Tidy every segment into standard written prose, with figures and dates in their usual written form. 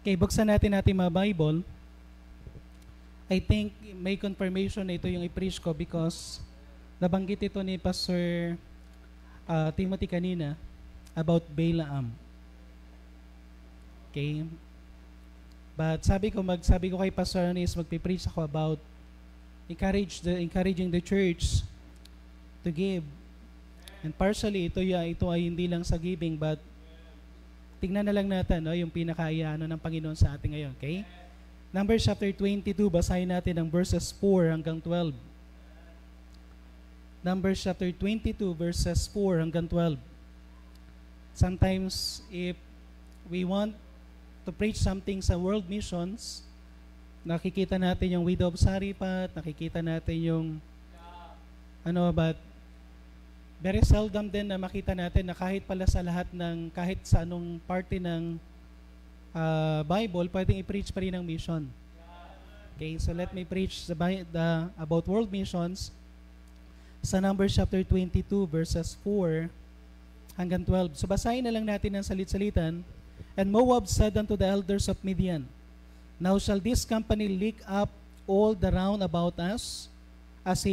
Okay, buksan natin mga Bible. I think may confirmation na ito yung i-preach ko because nabanggit ito ni Pastor Timothy kanina about Balaam. Okay? But sabi ko kay Pastor Ernest, magpipreach ako about encouraging the church to give. And partially, ito ay hindi lang sa giving, but tingnan na lang natin yung pinaka-ano ng Panginoon sa atin ngayon. Okay? Numbers chapter 22, basahin natin ang verses 4 hanggang 12. Numbers chapter 22, verses 4 hanggang 12. Sometimes, if we want to preach something sa world missions, nakikita natin yung widow of Sarifat, nakikita natin yung but very seldom din na makita natin na kahit pala sa lahat ng, kahit sa anong parte ng Bible, pwedeng i-preach pa rin ang mission. Okay, so let me preach about world missions sa Numbers chapter 22 verses 4 hanggang 12. So basahin na lang natin ang salit-salitan. And Moab said unto the elders of Midian, Now shall this company lick up all the round about us, as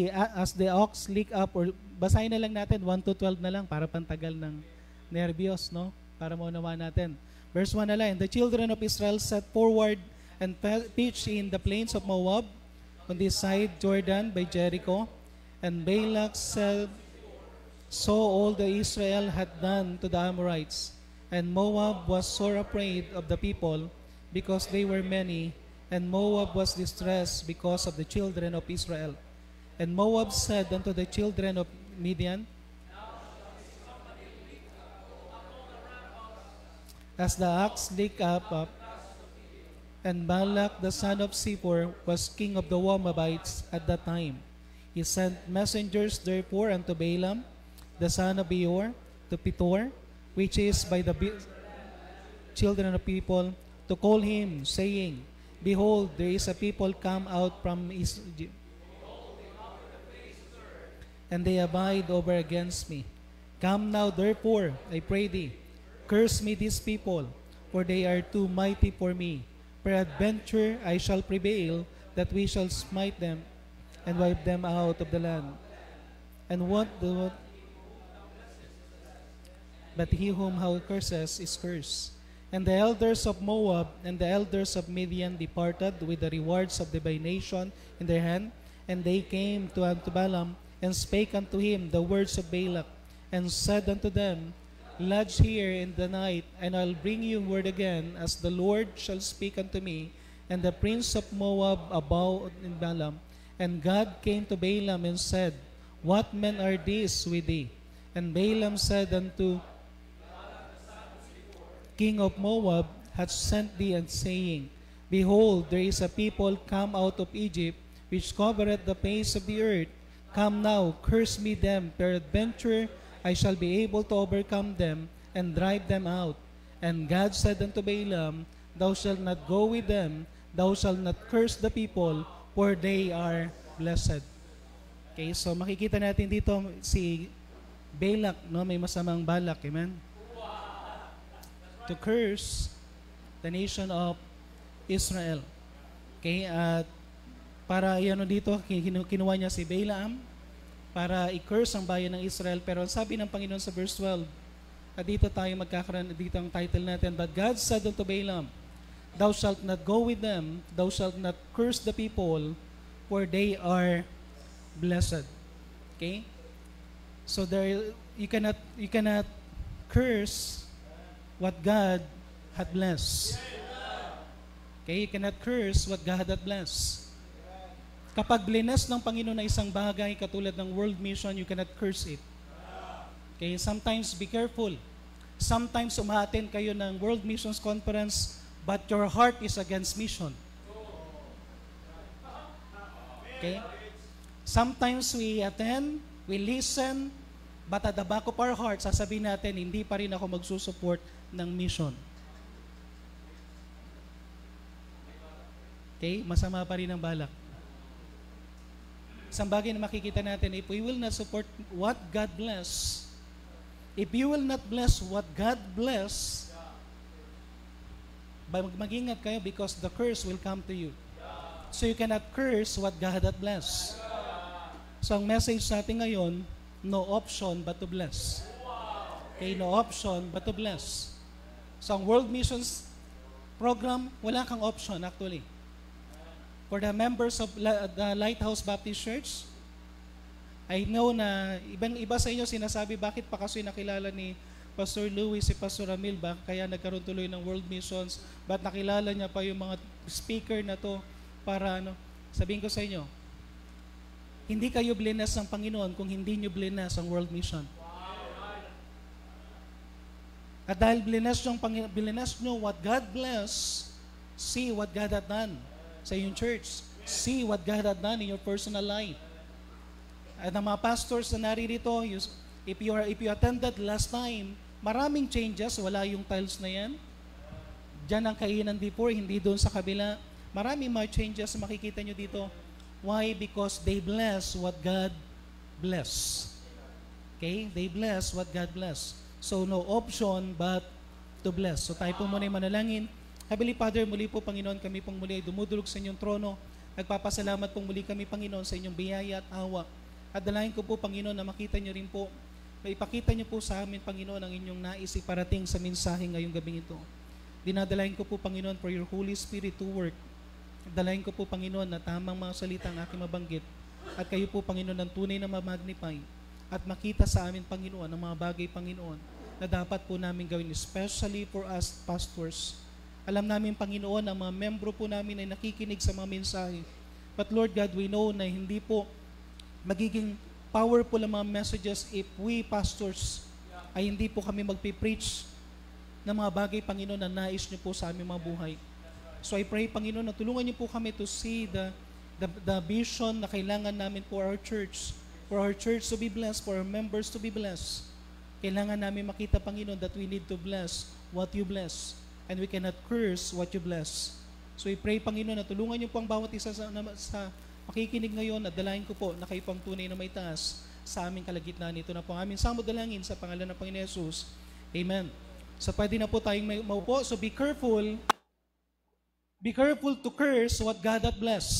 the ox lick up, or basahin na lang natin 1 to 12 na lang para pantagal ng nervyos, no? Para maunawa natin. Verse 1 na lang, And the children of Israel set forward and pitched in the plains of Moab on this side Jordan by Jericho. And Balak saw all the Israel had done to the Amorites. And Moab was sore afraid of the people because they were many, and Moab was distressed because of the children of Israel. And Moab said unto the children of Midian, As the ox licked up, and Balak the son of Zippor was king of the Moabites at that time. He sent messengers therefore unto Balaam, the son of Beor, to Petor, which is by the children of people, to call him, saying, Behold, there is a people come out from Egypt, and they abide over against me. Come now, therefore, I pray thee, curse me these people, for they are too mighty for me. Peradventure I shall prevail, that we shall smite them, and wipe them out of the land. And but he whom thou curses is cursed. And the elders of Moab and the elders of Midian departed with the rewards of the divination in their hand, and they came unto Balaam, and spake unto him the words of Balak, and said unto them, Lodge here in the night, and I'll bring you word again, as the Lord shall speak unto me. And the prince of Moab abode in Balaam. And God came to Balaam and said, What men are these with thee? And Balaam said unto king of Moab, hath sent thee, and saying, Behold, there is a people come out of Egypt, which covereth the face of the earth. Come now, curse me them, peradventure I shall be able to overcome them, and drive them out. And God said unto Balaam, Thou shalt not go with them, thou shalt not curse the people, for they are blessed. Okay, so makikita natin dito si Balak, no, may masamang balak, amen? To curse the nation of Israel. Okay, at para dito, kinuha niya si Balaam para i-curse ang bayan ng Israel. Pero sabi ng Panginoon sa verse 12, at dito tayo magkakaroon, dito ang title natin, But God said unto Balaam, Thou shalt not go with them, thou shalt not curse the people, for they are blessed. Okay? So you cannot curse what God had blessed. Okay? You cannot curse what God had blessed. Kapag blinas ng Panginoon na isang bagay katulad ng world mission, you cannot curse it. Okay? Sometimes be careful. Sometimes umaten kayo ng World Missions Conference, but your heart is against mission. Okay? Sometimes we attend, we listen, but at the back of our heart, sasabihin natin, hindi pa rin ako magsusupport ng mission. Okay? Masama pa rin ang balak. Isang bagay na makikita natin, if we will not support what God bless, if you will not bless what God bless, Mag-ingat kayo because the curse will come to you. So you cannot curse what God has blessed. So ang message natin ngayon, no option but to bless. Okay, no option but to bless. So ang World Missions Program, wala kang option actually. For the members of the Lighthouse Baptist Church, I know na ibang-iba sa inyo sinasabi bakit pa kasi nakilala ni Pastor Louis si Pastor Ramil ba kaya nagkaroon tuloy ng World Missions, ba't nakilala niya pa yung mga speaker na to para sabihin ko sa inyo, hindi kayo blinas ng Panginoon kung hindi nyo blinas ang World Mission. At dahil blinas nyo what God bless, see what God had done sa iyong church. See what God had done in your personal life. At ang mga pastors na naririto, if you attended last time, maraming changes, wala yung tiles na yan. Diyan ang kainan before, hindi doon sa kabila. Maraming mga changes na makikita nyo dito. Why? Because they bless what God bless. Okay? They bless what God bless. So no option but to bless. So tayo po muna yung manalangin. Heavenly Father, muli po Panginoon, kami pong muli ay dumudulog sa inyong trono. Nagpapasalamat pong muli kami Panginoon sa inyong biyaya at awa. At dalayan ko po Panginoon na makita nyo rin po, maipakita niyo po sa amin, Panginoon, ang inyong nais iparating sa mensahe ngayong gabing ito. Dinadalayan ko po, Panginoon, for your Holy Spirit to work. Dalayan ko po, Panginoon, na tamang mga salita ang aking mabanggit. At kayo po, Panginoon, ang tunay na mamagnify. At makita sa amin, Panginoon, ang mga bagay, Panginoon, na dapat po namin gawin, especially for us pastors. Alam namin, Panginoon, ang mga membro po namin ay nakikinig sa mga mensahe. But Lord God, we know na hindi po magiging powerful ang mga messages if we pastors ay hindi po kami magpipreach ng mga bagay, Panginoon, na nais niyo po sa aming mga buhay. So I pray, Panginoon, na tulungan niyo po kami to see the vision na kailangan namin for our church to be blessed, for our members to be blessed. Kailangan namin makita, Panginoon, that we need to bless what you bless and we cannot curse what you bless. So I pray, Panginoon, na tulungan niyo po ang bawat isa sa makikinig ngayon at dalayan ko po na kayo pang tunay na may taas sa aming kalagitnaan. Ito na po ang aming samod dalangin sa pangalan ng Panginoon Jesus. Amen. So pwede na po tayong maupo. So be careful. Be careful to curse what God has blessed.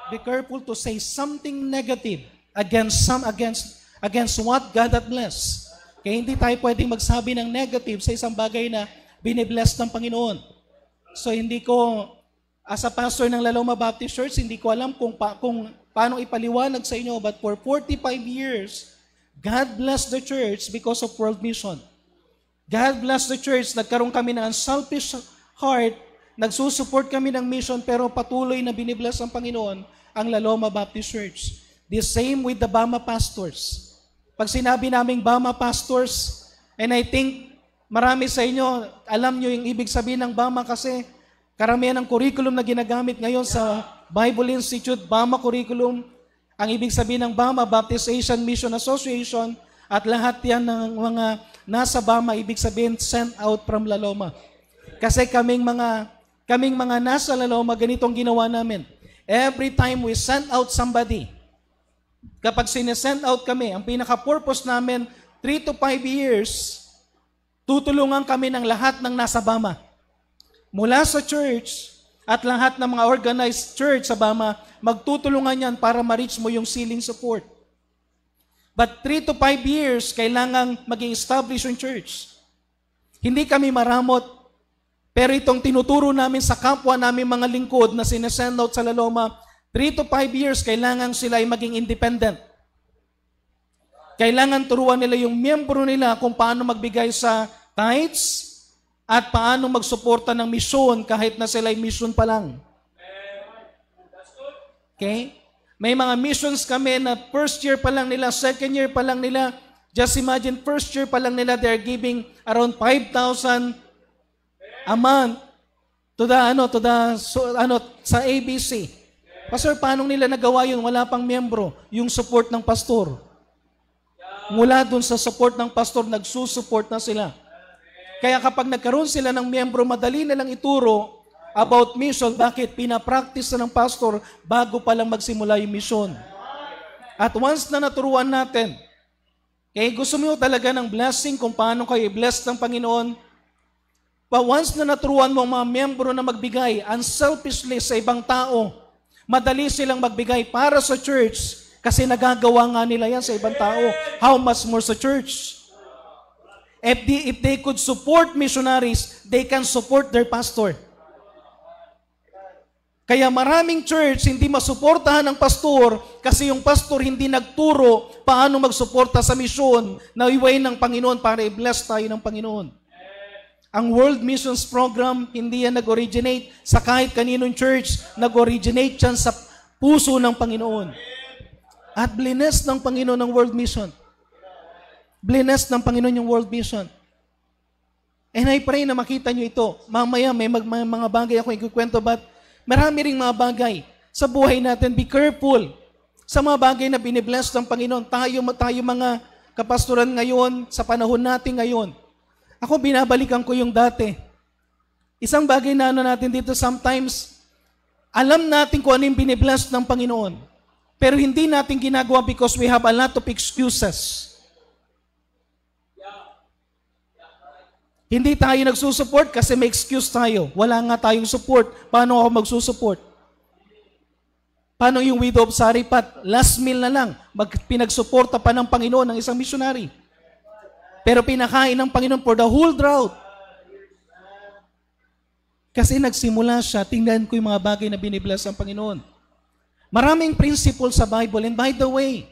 Be careful to say something negative against what God has blessed. Kaya hindi tayo pwedeng magsabi ng negative sa isang bagay na binibless ng Panginoon. So hindi ko as a pastor ng Laloma Baptist Church, hindi ko alam kung paano ipaliwanag sa inyo, but for 45 years, God blessed the church because of World Mission. God blessed the church. Nagkaroon kami ng unselfish heart, nagsusupport kami ng mission, pero patuloy na binibless ng Panginoon ang Laloma Baptist Church. The same with the Bama pastors. Pag sinabi naming Bama pastors, and I think marami sa inyo, alam nyo yung ibig sabihin ng Bama kasi karamihan ng curriculum na ginagamit ngayon sa Bible Institute, Bama curriculum, ang ibig sabihin ng Bama, Baptist Asian Mission Association, at lahat yan ng mga nasa Bama, ibig sabihin sent out from Laloma. Kasi kaming mga nasa Laloma, ganitong ginawa namin. Every time we send out somebody, kapag sinesend out kami, ang pinaka-purpose namin, 3 to 5 years, tutulungan kami ng lahat ng nasa Bama. Mula sa church at lahat ng mga organized church sa Bama, magtutulungan yan para ma-reach mo yung ceiling support. But 3 to 5 years, kailangang maging established yung church. Hindi kami maramot, pero itong tinuturo namin sa kapwa namin mga lingkod na sinesend out sa Laloma, 3 to 5 years, kailangan sila ay maging independent. Kailangan turuan nila yung miyembro nila kung paano magbigay sa tithes, at paano magsuporta ng misyon kahit na sila ay mission pa lang. Okay? May mga missions kami na first year pa lang nila, second year pa lang nila. Just imagine, first year pa lang nila, they're giving around 5,000 a month sa ABC. Pastor, paano nila nagawa yun? Wala pang miyembro. Yung support ng pastor. Mula dun sa support ng pastor, nagsusupport na sila. Kaya kapag nagkaroon sila ng miyembro, madali na lang ituro about mission. Bakit? Pinapractice na ng pastor bago pa lang magsimula yung mission. At once na naturuan natin, gusto mo talaga ng blessing kung paano kayo i-bless ng Panginoon, But once na naturuan mo ang mga miyembro na magbigay unselfishly sa ibang tao, madali silang magbigay para sa church kasi nagagawa nga nila yan sa ibang tao. How much more sa church? If they could support missionaries, they can support their pastor. Kaya maraming church hindi masuportahan ng pastor kasi yung pastor hindi nagturo paano magsuporta sa misyon na iwain ng Panginoon para i-bless tayo ng Panginoon. Ang World Missions Program, hindi yan nag-originate sa kahit kaninong church, nag-originate yan sa puso ng Panginoon. At bless ng Panginoon ng World Mission. Bless ng Panginoon yung World Mission. And I pray na makita nyo ito. Mamaya may mga bagay ako ikukwento, but marami ring mga bagay sa buhay natin. Be careful sa mga bagay na binibless ng Panginoon. Tayo mga kapastoran ngayon, sa panahon natin ngayon. Ako, binabalikan ko yung dati. Isang bagay na natin dito, sometimes, alam natin kung ano yung binibless ng Panginoon. Pero hindi natin ginagawa because we have a lot of excuses. Hindi tayo nagsusupport kasi may excuse tayo. Wala nga tayong support. Paano ako magsusupport? Paano yung widow of Sarifat? Last meal na lang. Pinagsuporta pa ng Panginoon ng isang missionary. Pero pinakain ng Panginoon for the whole drought. Kasi nagsimula siya, tingnan ko yung mga bagay na binibless ng Panginoon. Maraming principle sa Bible. And by the way,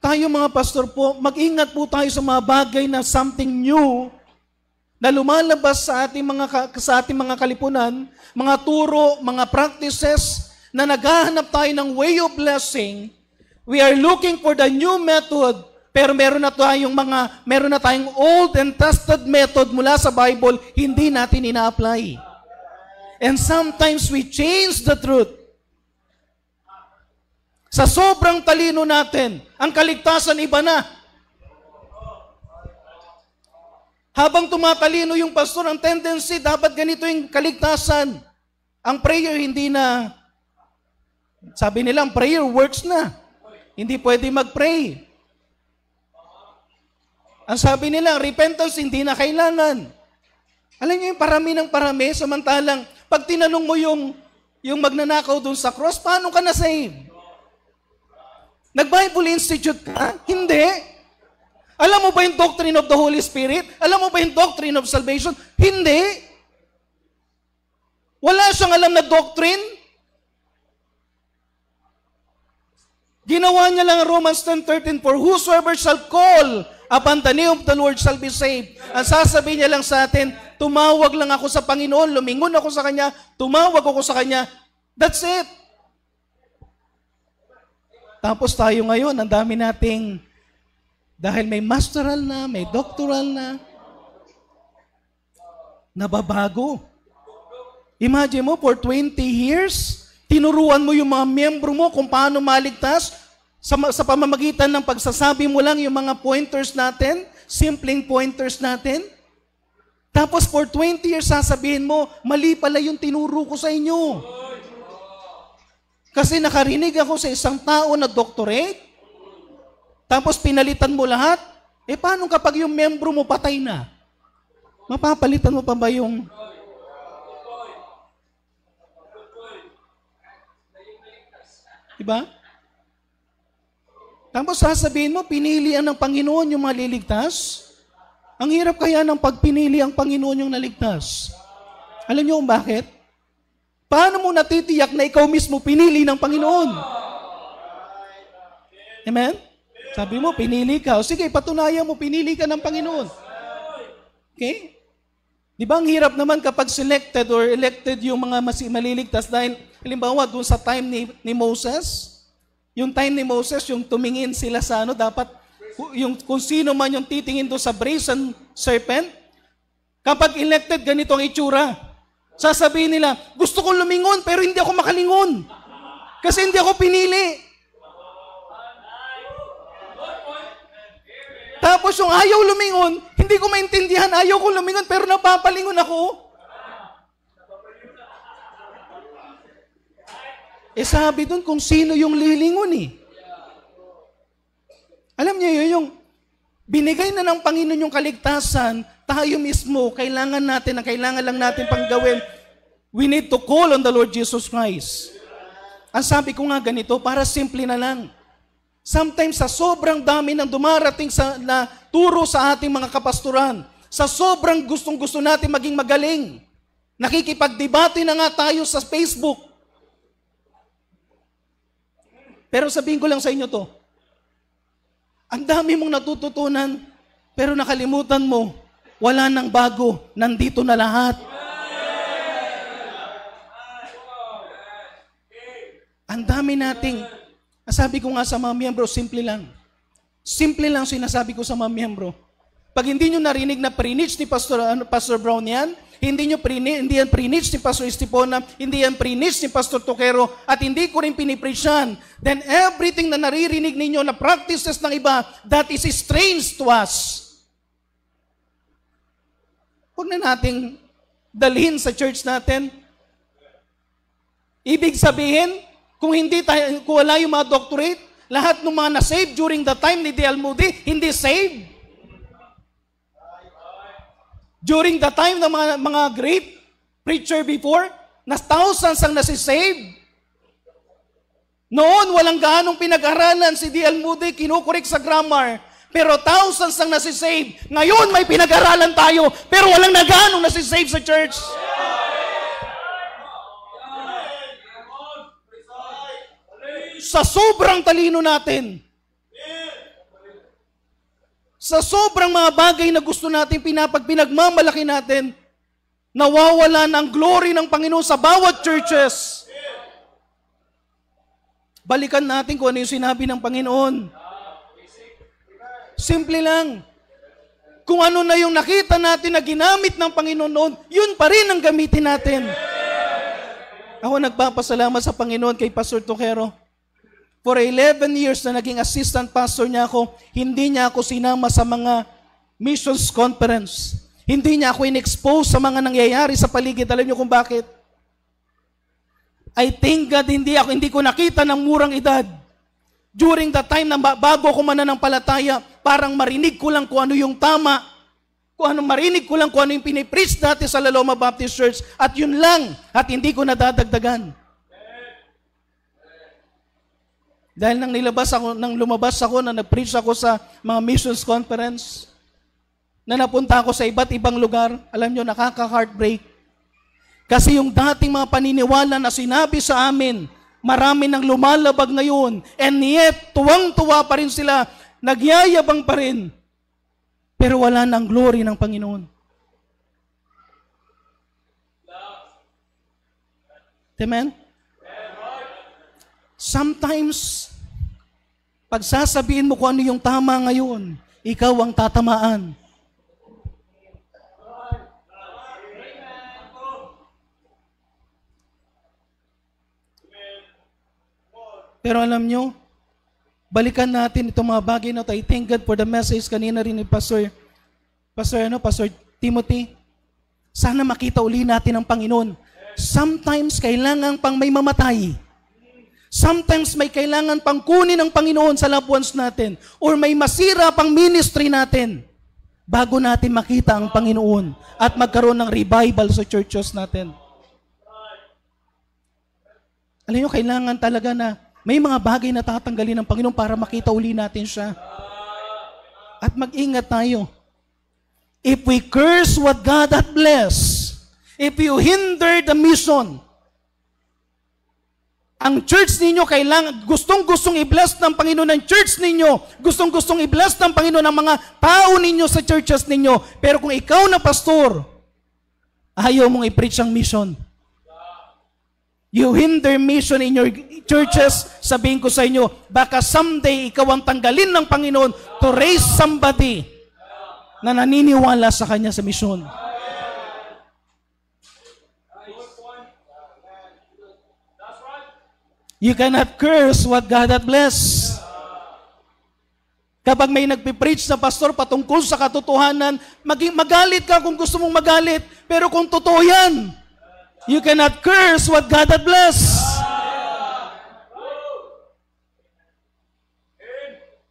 tayo mga pastor po, mag-ingat po tayo sa mga bagay na something new na lumalabas sa ating mga kalipunan, mga turo, mga practices na naghahanap tayo ng way of blessing. We are looking for the new method, pero meron na tayong old and tested method mula sa Bible, hindi natin ina-apply. And sometimes we change the truth. Sa sobrang talino natin, ang kaligtasan iba na. Habang tumatalino yung pastor, ang tendency, dapat ganito yung kaligtasan. Ang prayer hindi na, sabi nila, ang prayer works na. Hindi pwede mag-pray. Ang sabi nila, repentance hindi na kailangan. Alam niyo yung parami ng parami, samantalang pag tinanong mo yung magnanakaw dun sa cross, paano ka na-save? Nag-Bible Institute ka? Hindi. Alam mo ba yung doctrine of the Holy Spirit? Alam mo ba yung doctrine of salvation? Hindi. Wala siyang alam na doctrine. Ginawa niya lang Romans 10:13, for whosoever shall call upon the name of the Lord shall be saved. Ang sasabihin niya lang sa atin, tumawag lang ako sa Panginoon, lumingon ako sa Kanya, tumawag ako sa Kanya. That's it. Tapos tayo ngayon, ang dami nating, dahil may masteral na, may doctoral na, nababago. Imagine mo, for 20 years, tinuruan mo yung mga miyembro mo kung paano maligtas sa pamamagitan ng pagsasabi mo lang yung mga pointers natin, simpleng pointers natin. Tapos for 20 years, sasabihin mo, mali pala yung tinuro ko sa inyo. Kasi nakarinig ako sa isang tao na doctorate, tapos pinalitan mo lahat, paano kapag yung miyembro mo patay na? Mapapalitan mo pa ba yung... Diba? Tapos sasabihin mo, pinilian ng Panginoon yung maliligtas. Ang hirap kaya ng pagpinili ang Panginoon yung naligtas. Alam niyo kung bakit? Paano mo natitiyak na ikaw mismo pinili ng Panginoon? Amen? Sabi mo, pinili ka. O sige, patunayan mo, pinili ka ng Panginoon. Okay? Di ba ang hirap naman kapag selected or elected yung mga maliligtas dahil, halimbawa, dun sa time ni Moses, yung time ni Moses, yung tumingin sila sa dapat, yung kung sino man yung titingin doon sa brazen serpent, kapag elected, ganito ang itsura. Sasabihin nila, gusto kong lumingon, pero hindi ako makalingon. Kasi hindi ako pinili. Tapos yung ayaw lumingon, hindi ko maintindihan, ayaw ko lumingon, pero napapalingon ako. Sabi dun kung sino yung lilingon . Alam niyo yun, yung binigay na ng Panginoon yung kaligtasan, tayo mismo, kailangan lang natin pang gawin. We need to call on the Lord Jesus Christ. Ang sabi ko nga ganito, para simple na lang. Sometimes sa sobrang dami ng dumarating na turo sa ating mga kapastoran, sa sobrang gustong-gusto natin maging magaling, nakikipagdebate na nga tayo sa Facebook. Pero sabihin ko lang sa inyo to, ang dami mong natututunan, pero nakalimutan mo, wala nang bago, nandito na lahat. Ang dami nating, sabi ko nga sa mga miyembro, simple lang. Simple lang sinasabi ko sa mga miyembro. Pag hindi nyo narinig na pre-niche ni Pastor Brown yan, hindi yan pre-niche ni Pastor Estipona, hindi yan pre-niche ni Pastor Tokero, at hindi ko rin pinipreach yan, then everything na naririnig ninyo na practices ng iba, that is strange to us. Huwag na nating dalhin sa church natin. Ibig sabihin, kung wala yung mga doctorate, lahat ng mga na-save during the time ni D.L. Moody, hindi saved. During the time ng mga great preacher before, na thousands ang nasisave. Noon, walang gaanong pinag-aralan si D.L. Moody, kinukurik sa grammar, pero thousands ang nasisave. Ngayon, may pinag-aralan tayo, pero walang gaanong nasisave sa church. Sa sobrang talino natin, sa sobrang mga bagay na gusto natin pinagmamalaki natin, nawawala ng glory ng Panginoon sa bawat churches. Balikan natin kung ano yung sinabi ng Panginoon. Simple lang. Kung ano na yung nakita natin na ginamit ng Panginoon noon, yun pa rin ang gamitin natin. Ako nagpapasalamat sa Panginoon kay Pastor Tokero. For 11 years na naging assistant pastor niya ako, hindi niya ako sinama sa mga missions conference. Hindi niya ako in-expose sa mga nangyayari sa paligid. Alam niyo kung bakit? I thank God hindi ko nakita ng murang edad. During the time na bago ako mananampalataya, parang marinig ko lang kung ano yung tama, marinig ko lang kung ano yung pinipreach dati sa Laloma Baptist Church, at yun lang, at hindi ko nadadagdagan. Dahil nang lumabas ako, na nag-preach ako sa mga missions conference, na napunta ako sa iba't ibang lugar, alam nyo, nakaka-heartbreak. Kasi yung dating mga paniniwala na sinabi sa amin, marami nang lumalabag ngayon, and yet, tuwang-tuwa pa rin sila, nagyayabang pa rin, pero wala nang glory ng Panginoon. Amen? Sometimes, pag sasabihin mo kung ano yung tama ngayon, ikaw ang tatamaan. Pero alam nyo, balikan natin itong mga bagay na ito. I thank God for the message kanina rin ni Pastor Timothy. Sana makita uli natin ang Panginoon. Sometimes, kailangan pang may mamatay. Sometimes may kailangan pang kunin ng Panginoon sa loved ones natin, or may masira pang ministry natin bago natin makita ang Panginoon at magkaroon ng revival sa churches natin. Alam nyo, kailangan talaga na may mga bagay na tatanggalin ng Panginoon para makita uli natin siya. At mag-ingat tayo. If we curse what God hath blessed, if you hinder the mission, ang church ninyo kailangan, gustong-gustong i-bless ng Panginoon ang church ninyo, gustong-gustong i-bless ng Panginoon ang mga tao ninyo sa churches ninyo, pero kung ikaw na pastor, ayaw mong i-preach ang mission, you hinder mission in your churches, sabihin ko sa inyo, baka someday ikaw ang tanggalin ng Panginoon to raise somebody na naniniwala sa Kanya sa mission. You cannot curse what God hath blessed. Kapag may nagpipreach na pastor patungkol sa katotohanan, magalit ka kung gusto mong magalit, pero kung totoo yan, you cannot curse what God hath blessed.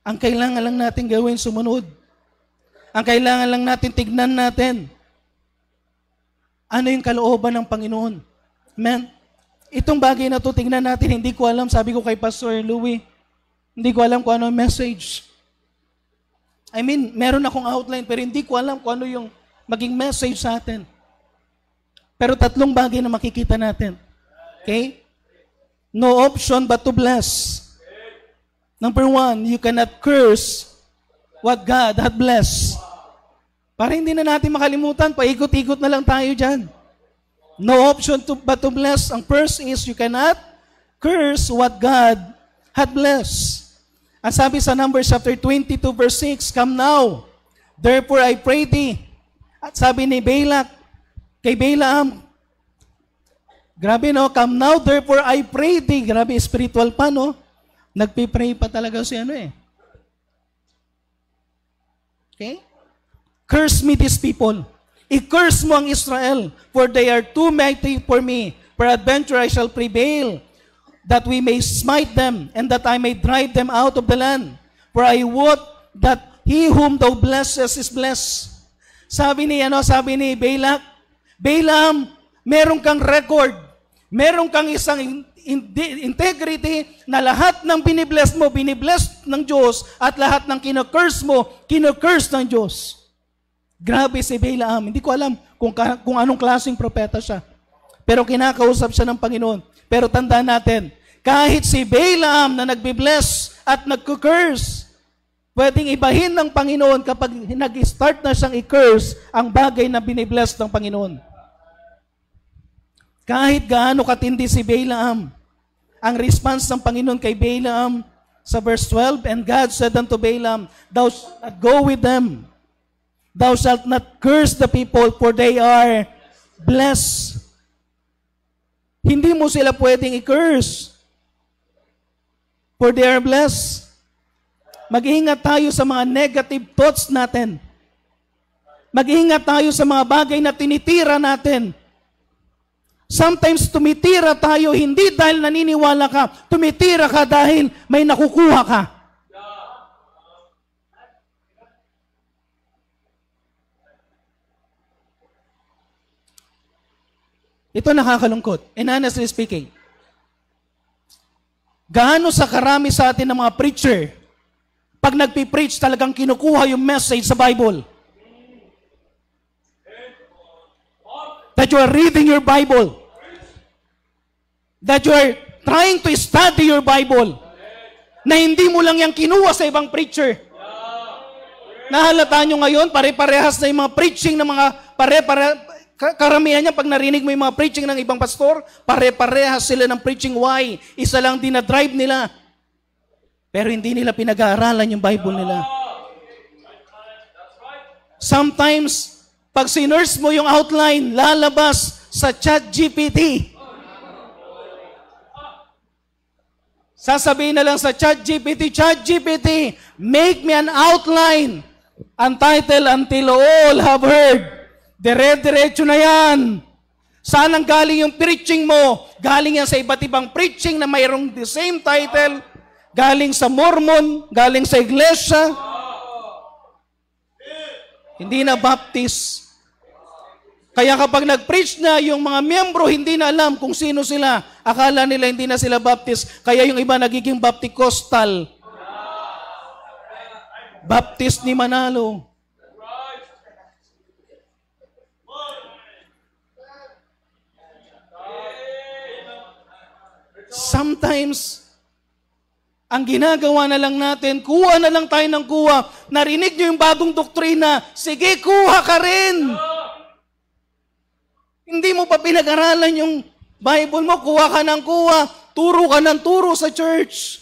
Ang kailangan lang natin gawin, sumunod. Ang kailangan lang natin, tignan natin, ano yung kalooban ng Panginoon. Amen? Itong bagay na to, tignan natin, hindi ko alam, sabi ko kay Pastor Louie, hindi ko alam kung ano yung message. I mean, meron akong outline, pero hindi ko alam kung ano yung maging message sa atin. Pero 3 bagay na makikita natin. Okay? No option but to bless. Number 1, you cannot curse what God had blessed. Para hindi na natin makalimutan, paikot-ikot na lang tayo dyan. No option but to bless. Ang first is, you cannot curse what God had blessed. Ang sabi sa Numbers chapter 22 verse 6, come now, therefore I pray thee. At sabi ni Balak, kay Balaam, grabe no, come now, therefore I pray thee. Grabe, spiritual pa no. Nagpipray pa talaga si ano eh. Okay? Curse me these people. I-curse mo ang Israel, for they are too mighty for me. Peradventure I shall prevail, that we may smite them, and that I may drive them out of the land. For I wot that he whom thou blessest is blessed. Sabi ni Balak, Balaam, meron kang record, meron kang isang integrity na lahat ng binibless mo, binibless ng Diyos, at lahat ng kinocurse mo, kinocurse ng Diyos. Grabe si Balaam. Hindi ko alam kung anong klaseng propeta siya. Pero kinakausap siya ng Panginoon. Pero tandaan natin, kahit si Balaam na nagbibless at nagkukurse, pwedeng ibahin ng Panginoon kapag nag-start na siyang i-curse ang bagay na binibless ng Panginoon. Kahit gaano katindi si Balaam, ang response ng Panginoon kay Balaam sa verse 12, and God said unto Balaam, thou shalt not go with them. Thou shalt not curse the people, for they are blessed. Hindi mo sila pwedeng i-curse, for they are blessed. Mag-iingat tayo sa mga negative thoughts natin. Mag-iingat tayo sa mga bagay na tinitira natin. Sometimes tumitira tayo hindi dahil naniniwala ka, tumitira ka dahil may nakukuha ka. Ito nakakalungkot. And honestly speaking, gaano sa karami sa atin ng mga preacher, pag nagpipreach talagang kinukuha yung message sa Bible. That you are reading your Bible. That you are trying to study your Bible. Na hindi mo lang yung kinuha sa ibang preacher. Nahalata nyo ngayon, pare-parehas na yung mga preaching ng mga karamihan niya, pag narinig mo yung mga preaching ng ibang pastor, pare-parehas sila ng preaching. Why? Isa lang dinadrive nila. Pero hindi nila pinag-aaralan yung Bible nila. Sometimes, pag sinurse mo yung outline, lalabas sa ChatGPT. Sasabihin na lang sa ChatGPT, make me an outline. Untitled, until all have heard. Dire-diretso na yan. Saan ang galing yung preaching mo? Galing yan sa iba't ibang preaching na mayroong the same title. Galing sa Mormon, galing sa iglesia. Hindi na Baptist. Kaya kapag nag-preach na, yung mga miyembro hindi na alam kung sino sila. Akala nila hindi na sila Baptist. Kaya yung iba nagiging Bapticostal. Baptist ni Manalo. Sometimes, ang ginagawa na lang natin, kuha na lang tayo ng kuha. Narinig nyo yung bagong doktrina, sige, kuha ka rin. Hindi mo pa pinag-aralan yung Bible mo, kuha ka ng kuha, turo ka ng turo sa church.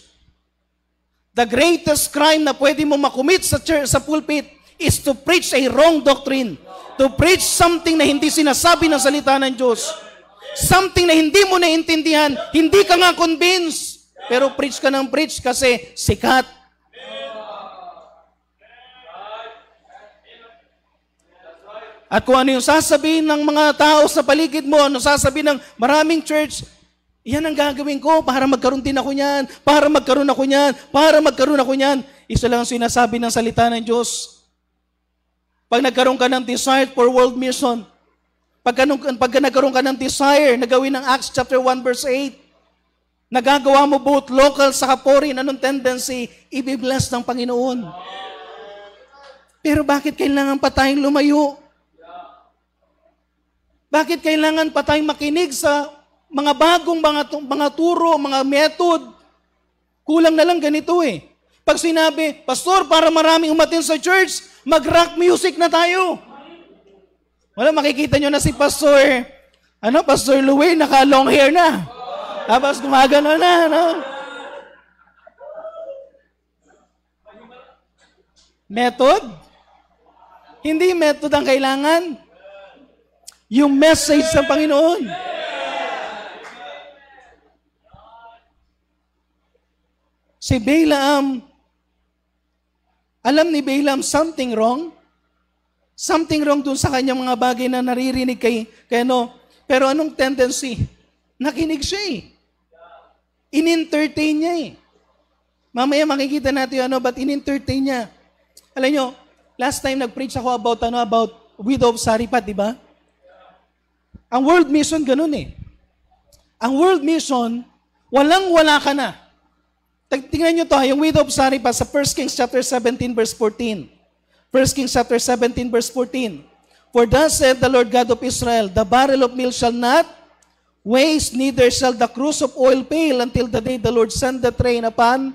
The greatest crime na pwede mo makumit sa church, sa pulpit, is to preach a wrong doctrine. To preach something na hindi sinasabi ng salita ng Diyos. Something na hindi mo naintindihan, hindi ka nga convinced, pero preach ka ng preach kasi sikat. At kung ano yung sasabihin ng mga tao sa paligid mo, ano sasabihin ng maraming church, yan ang gagawin ko para magkaroon din ako niyan, para magkaroon ako niyan, para magkaroon ako niyan. Isa lang ang sinasabi ng salita ng Diyos. Pag nagkaroon ka ng desire for world mission, pag nagkaroon ka ng desire na gawin ng Acts chapter 1 verse 8, nagagawa mo both local sa foreign, anong tendency? Ibibless ng Panginoon. Pero bakit kailangan pa tayong lumayo? Bakit kailangan pa tayong makinig sa mga bagong mga turo, mga method? Kulang na lang ganito eh. Pag sinabi, Pastor, para maraming umatin sa church, mag-rock music na tayo. Wala, makikita nyo na si Pastor, Pastor Louie, naka-long hair na. Tapos gumagano na, Method? Hindi method ang kailangan. Yung message ng Panginoon. Si Balaam, alam ni Balaam something wrong? Something wrong dun sa kanyang mga bagay na naririnig kay Pero anong tendency? Nakinig siya eh. In-entertain niya eh. Mamaya makikita natin ba't in-entertain niya. Alam nyo, last time nag-preach ako about widow of Sarifat, di ba? Ang world mission ganun eh. Ang world mission, walang-wala ka na. Tingnan nyo to, yung widow of Sarifat sa 1 Kings chapter 17 verse 14. 1 Kings chapter 17 verse 14. For thus said the Lord God of Israel, the barrel of meal shall not waste, neither shall the cruse of oil fail until the day the Lord send the rain upon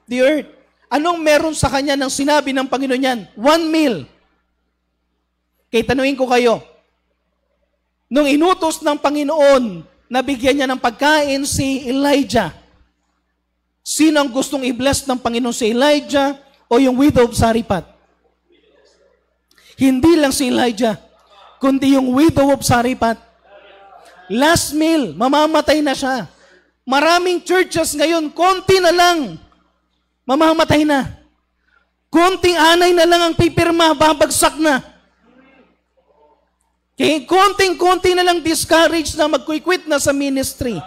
the earth. Anong meron sa kanya ng sinabi ng Panginoon yan? 1 meal. Kaya tanungin ko kayo, nung inutos ng Panginoon na bigyan niya ng pagkain si Elijah, sino ang gustong i-bless ng Panginoon, si Elijah o yung widow of Sarifat? Hindi lang si Elijah, kundi yung widow of Sarifat. Last meal, mamamatay na siya. Maraming churches ngayon, konti na lang, mamamatay na. Konting anay na lang ang pipirma, babagsak na. Kaya konting-konti na lang discouraged na mag-quit na sa ministry.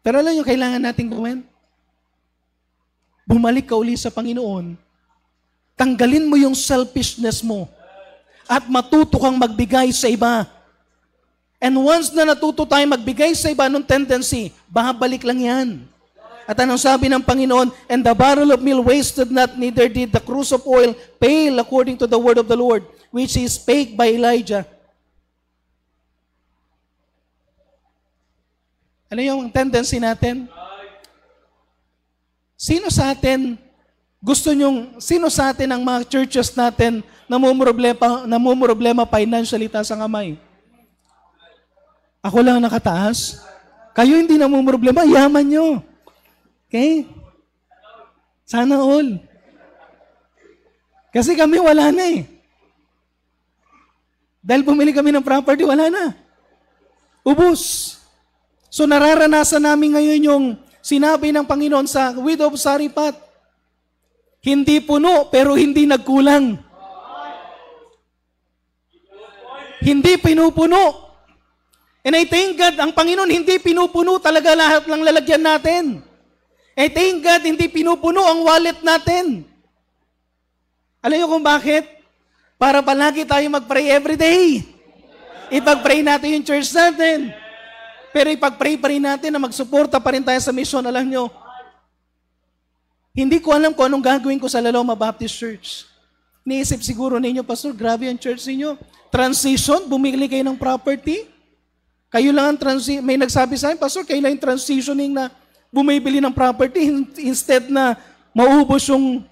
Pero alam yung kailangan nating gawin? Bumalik ka uli sa Panginoon. Tanggalin mo yung selfishness mo at matuto kang magbigay sa iba. And once na natuto tayo magbigay sa iba, anong tendency? Babalik lang yan. At anong sabi ng Panginoon? And the barrel of meal wasted not, neither did the cruse of oil fail according to the word of the Lord, which is spake by Elijah. Ano yung tendency natin? Sino sa atin ang mga churches natin namumroblema financially taas ang kamay? Ako lang nakataas? Kayo hindi namumroblema, yaman nyo. Okay? Sana all. Kasi kami wala na eh. Dahil bumili kami ng property, wala na. Ubus. So nararanasan namin ngayon yung sinabi ng Panginoon sa widow of Sarifat. Hindi puno, pero hindi nagkulang. Hindi pinupuno. And I thank God, ang Panginoon hindi pinupuno talaga lahat ng lalagyan natin. I thank God, hindi pinupuno ang wallet natin. Alam niyo kung bakit? Para palagi tayo mag-pray every day. Ipag-pray natin yung church natin. Pero ipag-pray pa rin natin na magsuporta pa rin tayo sa mission. Alam niyo, hindi ko alam kung anong gagawin ko sa Laloma Baptist Church. Niisip siguro ninyo, Pastor, grabe ang church ninyo. Transition, bumili kayo ng property. Kayo lang ang may nagsabi sa akin, Pastor, kayo lang yung transitioning na bumibili ng property instead na maubos yung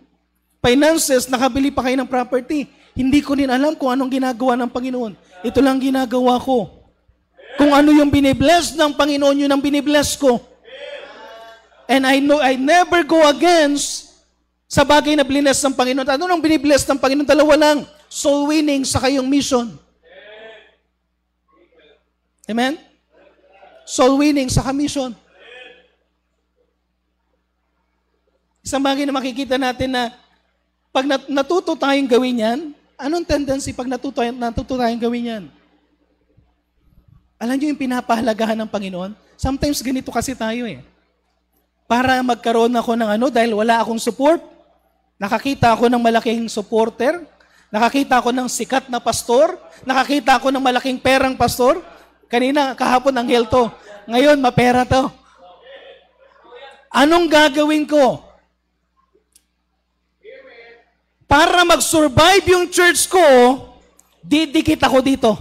finances, nakabili pa kayo ng property. Hindi ko din alam kung anong ginagawa ng Panginoon. Ito lang ginagawa ko. Kung ano yung binibless ng Panginoon, yun ang binibless ko. And I know I never go against sa bagay na bless ng Panginoon. Ano nang binibless ng Panginoon? Dalawa lang. Soul winning sa kayong mission. Amen? Soul winning sa mission. Isang bagay na makikita natin na pag natuto tayong gawin yan, anong tendency pag natuto tayong gawin yan? Alam niyo yung pinapahalagahan ng Panginoon? Sometimes ganito kasi tayo eh. Para magkaroon ako ng dahil wala akong support, Nakakita ako ng malaking supporter, nakakita ako ng sikat na pastor, nakakita ako ng malaking perang pastor. Kanina, kahapon anghel to. Ngayon, mapera to. Anong gagawin ko? Para mag-survive yung church ko, didikit ako dito.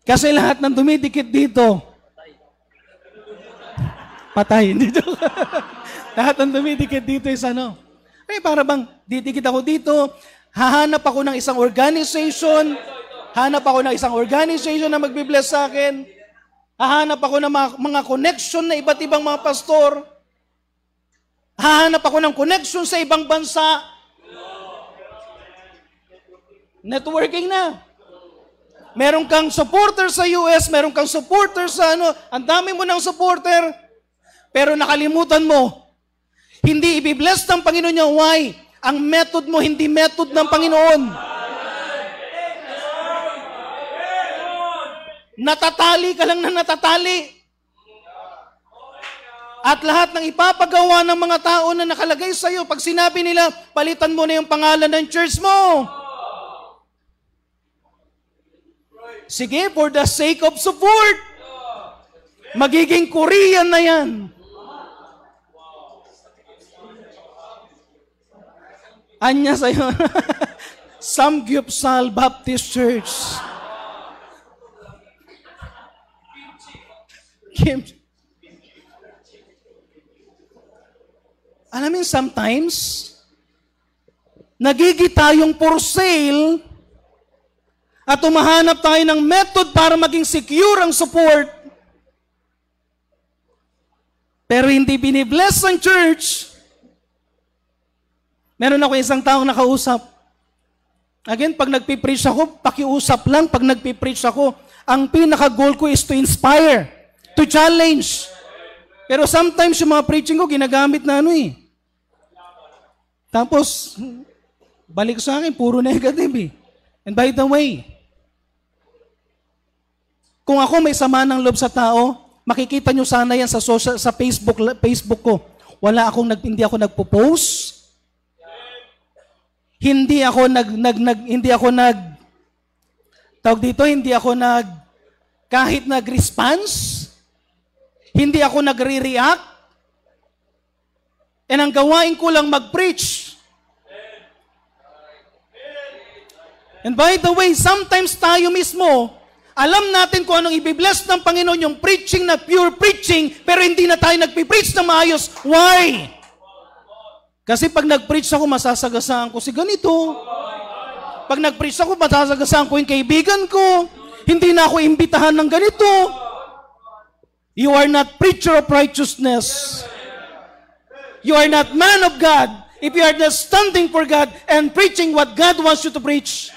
Kasi lahat ng dumidikit dito, patay. Dito. Lahat ng dumidikit dito is ano? Para bang didikit ako dito, hahanap ako ng isang organization, na magbibless sa akin, hahanap ako ng mga connection na iba't ibang mga pastor, hahanap ako ng connection sa ibang bansa. Networking na. Meron kang supporter sa US, meron kang supporter sa ang dami mo ng supporter, pero nakalimutan mo, hindi ibibless ng Panginoon niya. Why? Ang method mo, hindi method ng Panginoon. Natatali ka lang na natatali. At lahat ng ipapagawa ng mga tao na nakalagay sa iyo, pag sinabi nila, palitan mo na yung pangalan ng church mo. Sige, for the sake of support. Magiging Korean na yan. Anya sa'yo. Samgyupsal Baptist Church. Alam mo, sometimes, nagigita yung for sale at umahanap tayo ng method para maging secure ang support. Pero hindi binibless ang church. Meron ako isang taong nakausap. Again, pag nagpipreach ako, pakiusap lang. Pag nagpipreach ako, ang pinaka-goal ko is to inspire, to challenge. Pero sometimes yung mga preaching ko, ginagamit na Tapos, balik sa akin, puro negative And by the way, kung ako may sama ng loob sa tao, makikita nyo sana yan sa Facebook ko. Hindi ako nagpo-post. Hindi ako kahit nag-response, hindi ako nagre-react, and ang gawain ko lang mag-preach. And by the way, sometimes tayo mismo, alam natin kung anong ibibless ng Panginoon, yung preaching na pure preaching, pero hindi na tayo nagpipreach na maayos. Why? Kasi pag nag-preach ako, masasagasaan ko si ganito. Pag nag-preach ako, masasagasaan ko yung kaibigan ko. Hindi na ako imbitahan ng ganito. You are not preacher of righteousness. You are not man of God if you are just standing for God and preaching what God wants you to preach.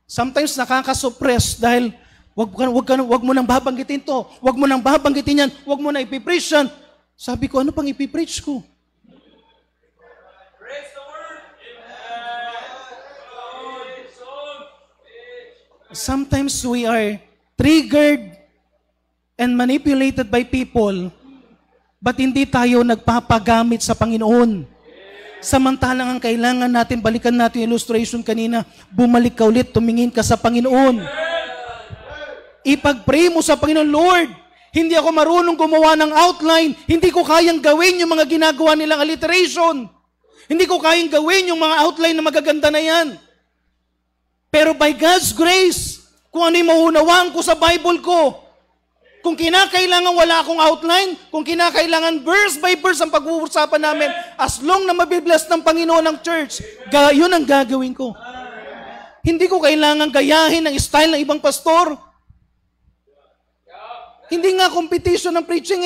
Sometimes nakaka-suppress dahil wag mo nang babanggitin to, wag mo nang babanggitin yan, wag mo na ipipreach yan. Sabi ko, ano pang ipipreach ko? Sometimes we are triggered and manipulated by people, but hindi tayo nagpapagamit sa Panginoon. Samantalang ang kailangan natin, balikan natin yung illustration kanina, bumalik ka ulit, tumingin ka sa Panginoon. Ipag-pray mo sa Panginoon, Lord, hindi ako marunong gumawa ng outline, hindi ko kayang gawin yung mga ginagawa nilang alliteration. Hindi ko kayang gawin yung mga outline na magaganda na yan. Pero by God's grace, kung ano yung maunawaan ko sa Bible ko, kung kinakailangan wala akong outline, kung kinakailangan verse by verse ang pag-uusapan namin, as long na mabibless ng Panginoon ng church, yun ang gagawin ko. Hindi ko kailangan gayahin ang style ng ibang pastor. Hindi nga competition ng preaching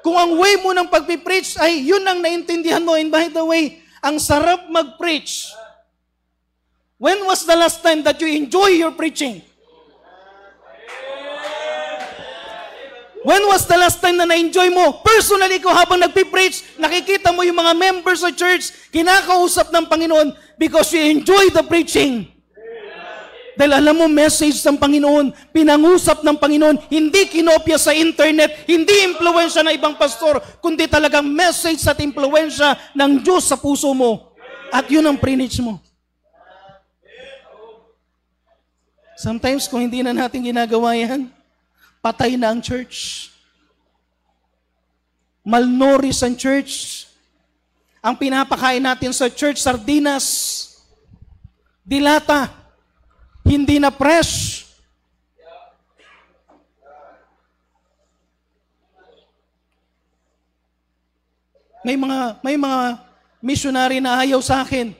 Kung ang way mo ng pagpipreach ay yun ang naintindihan mo, and by the way, ang sarap mag-preach. When was the last time that you enjoy your preaching? When was the last time na na-enjoy mo? Personally ko habang nagpipreach, nakikita mo yung mga members of church, kinakausap ng Panginoon because you enjoy the preaching. Dahil alam mo, message ng Panginoon, pinangusap ng Panginoon, hindi kinopya sa internet, hindi impluensya ng ibang pastor, kundi talagang message at impluensya ng Diyos sa puso mo. At yun ang preach mo. Sometimes, kung hindi na natin ginagawa yan, patay na ang church. Malnourished ang church. Ang pinapakain natin sa church, sardinas, dilata, hindi na fresh. May mga missionary na ayaw sa akin.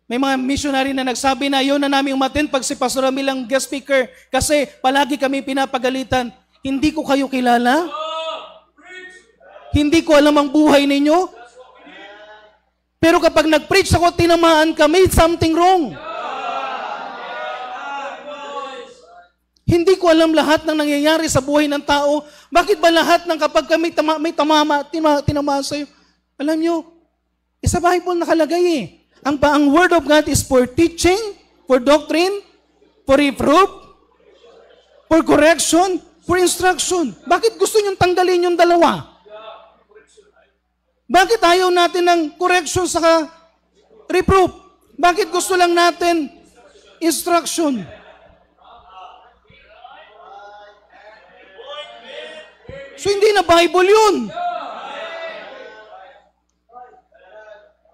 May mga missionary na nagsabi na ayaw na namin umattend pag si Pastor Ramil ang guest speaker kasi palagi kami pinapagalitan. Hindi ko kayo kilala? Hindi ko alam ang buhay ninyo? Pero kapag nag-preach ako, tinamaan kami, something wrong. Hindi ko alam lahat ng nangyayari sa buhay ng tao. Bakit ba lahat ng kapag kami tinamaan sa'yo? Alam nyo, sa Bible nakalagay eh. Ang Word of God is for teaching, for doctrine, for reproof, for correction, for instruction. Bakit gusto niyong tanggalin yung dalawa? Bakit ayaw natin ng correction saka reproof? Bakit gusto lang natin instruction? So hindi na Bible yun.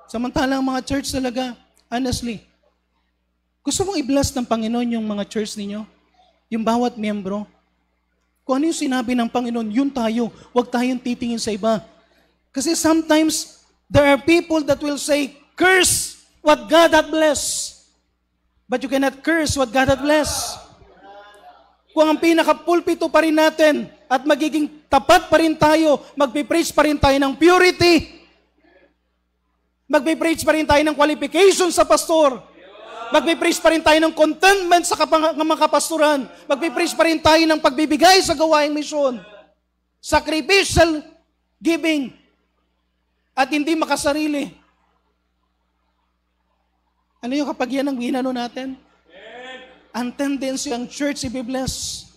Samantalang mga church talaga, honestly, gusto mong i-bless ng Panginoon yung mga church ninyo? Yung bawat miyembro? Kung ano yung sinabi ng Panginoon, yun tayo. Huwag tayong titingin sa iba. Kasi sometimes, there are people that will say, curse what God hath blessed. But you cannot curse what God hath blessed. Kung ang pinaka-pulpito pa rin natin at magiging tapat pa rin tayo, magpipreach pa rin tayo ng purity, magpipreach pa rin tayo ng qualification sa pastor. Magpipreach pa rin tayo ng contentment sa mga kapastoran. Magpipreach pa rin tayo ng pagbibigay sa gawaing misyon. Sacrificial giving. At hindi makasarili. Ano yung kapag yan ang ginano natin? Ang tendency ang church i-bless.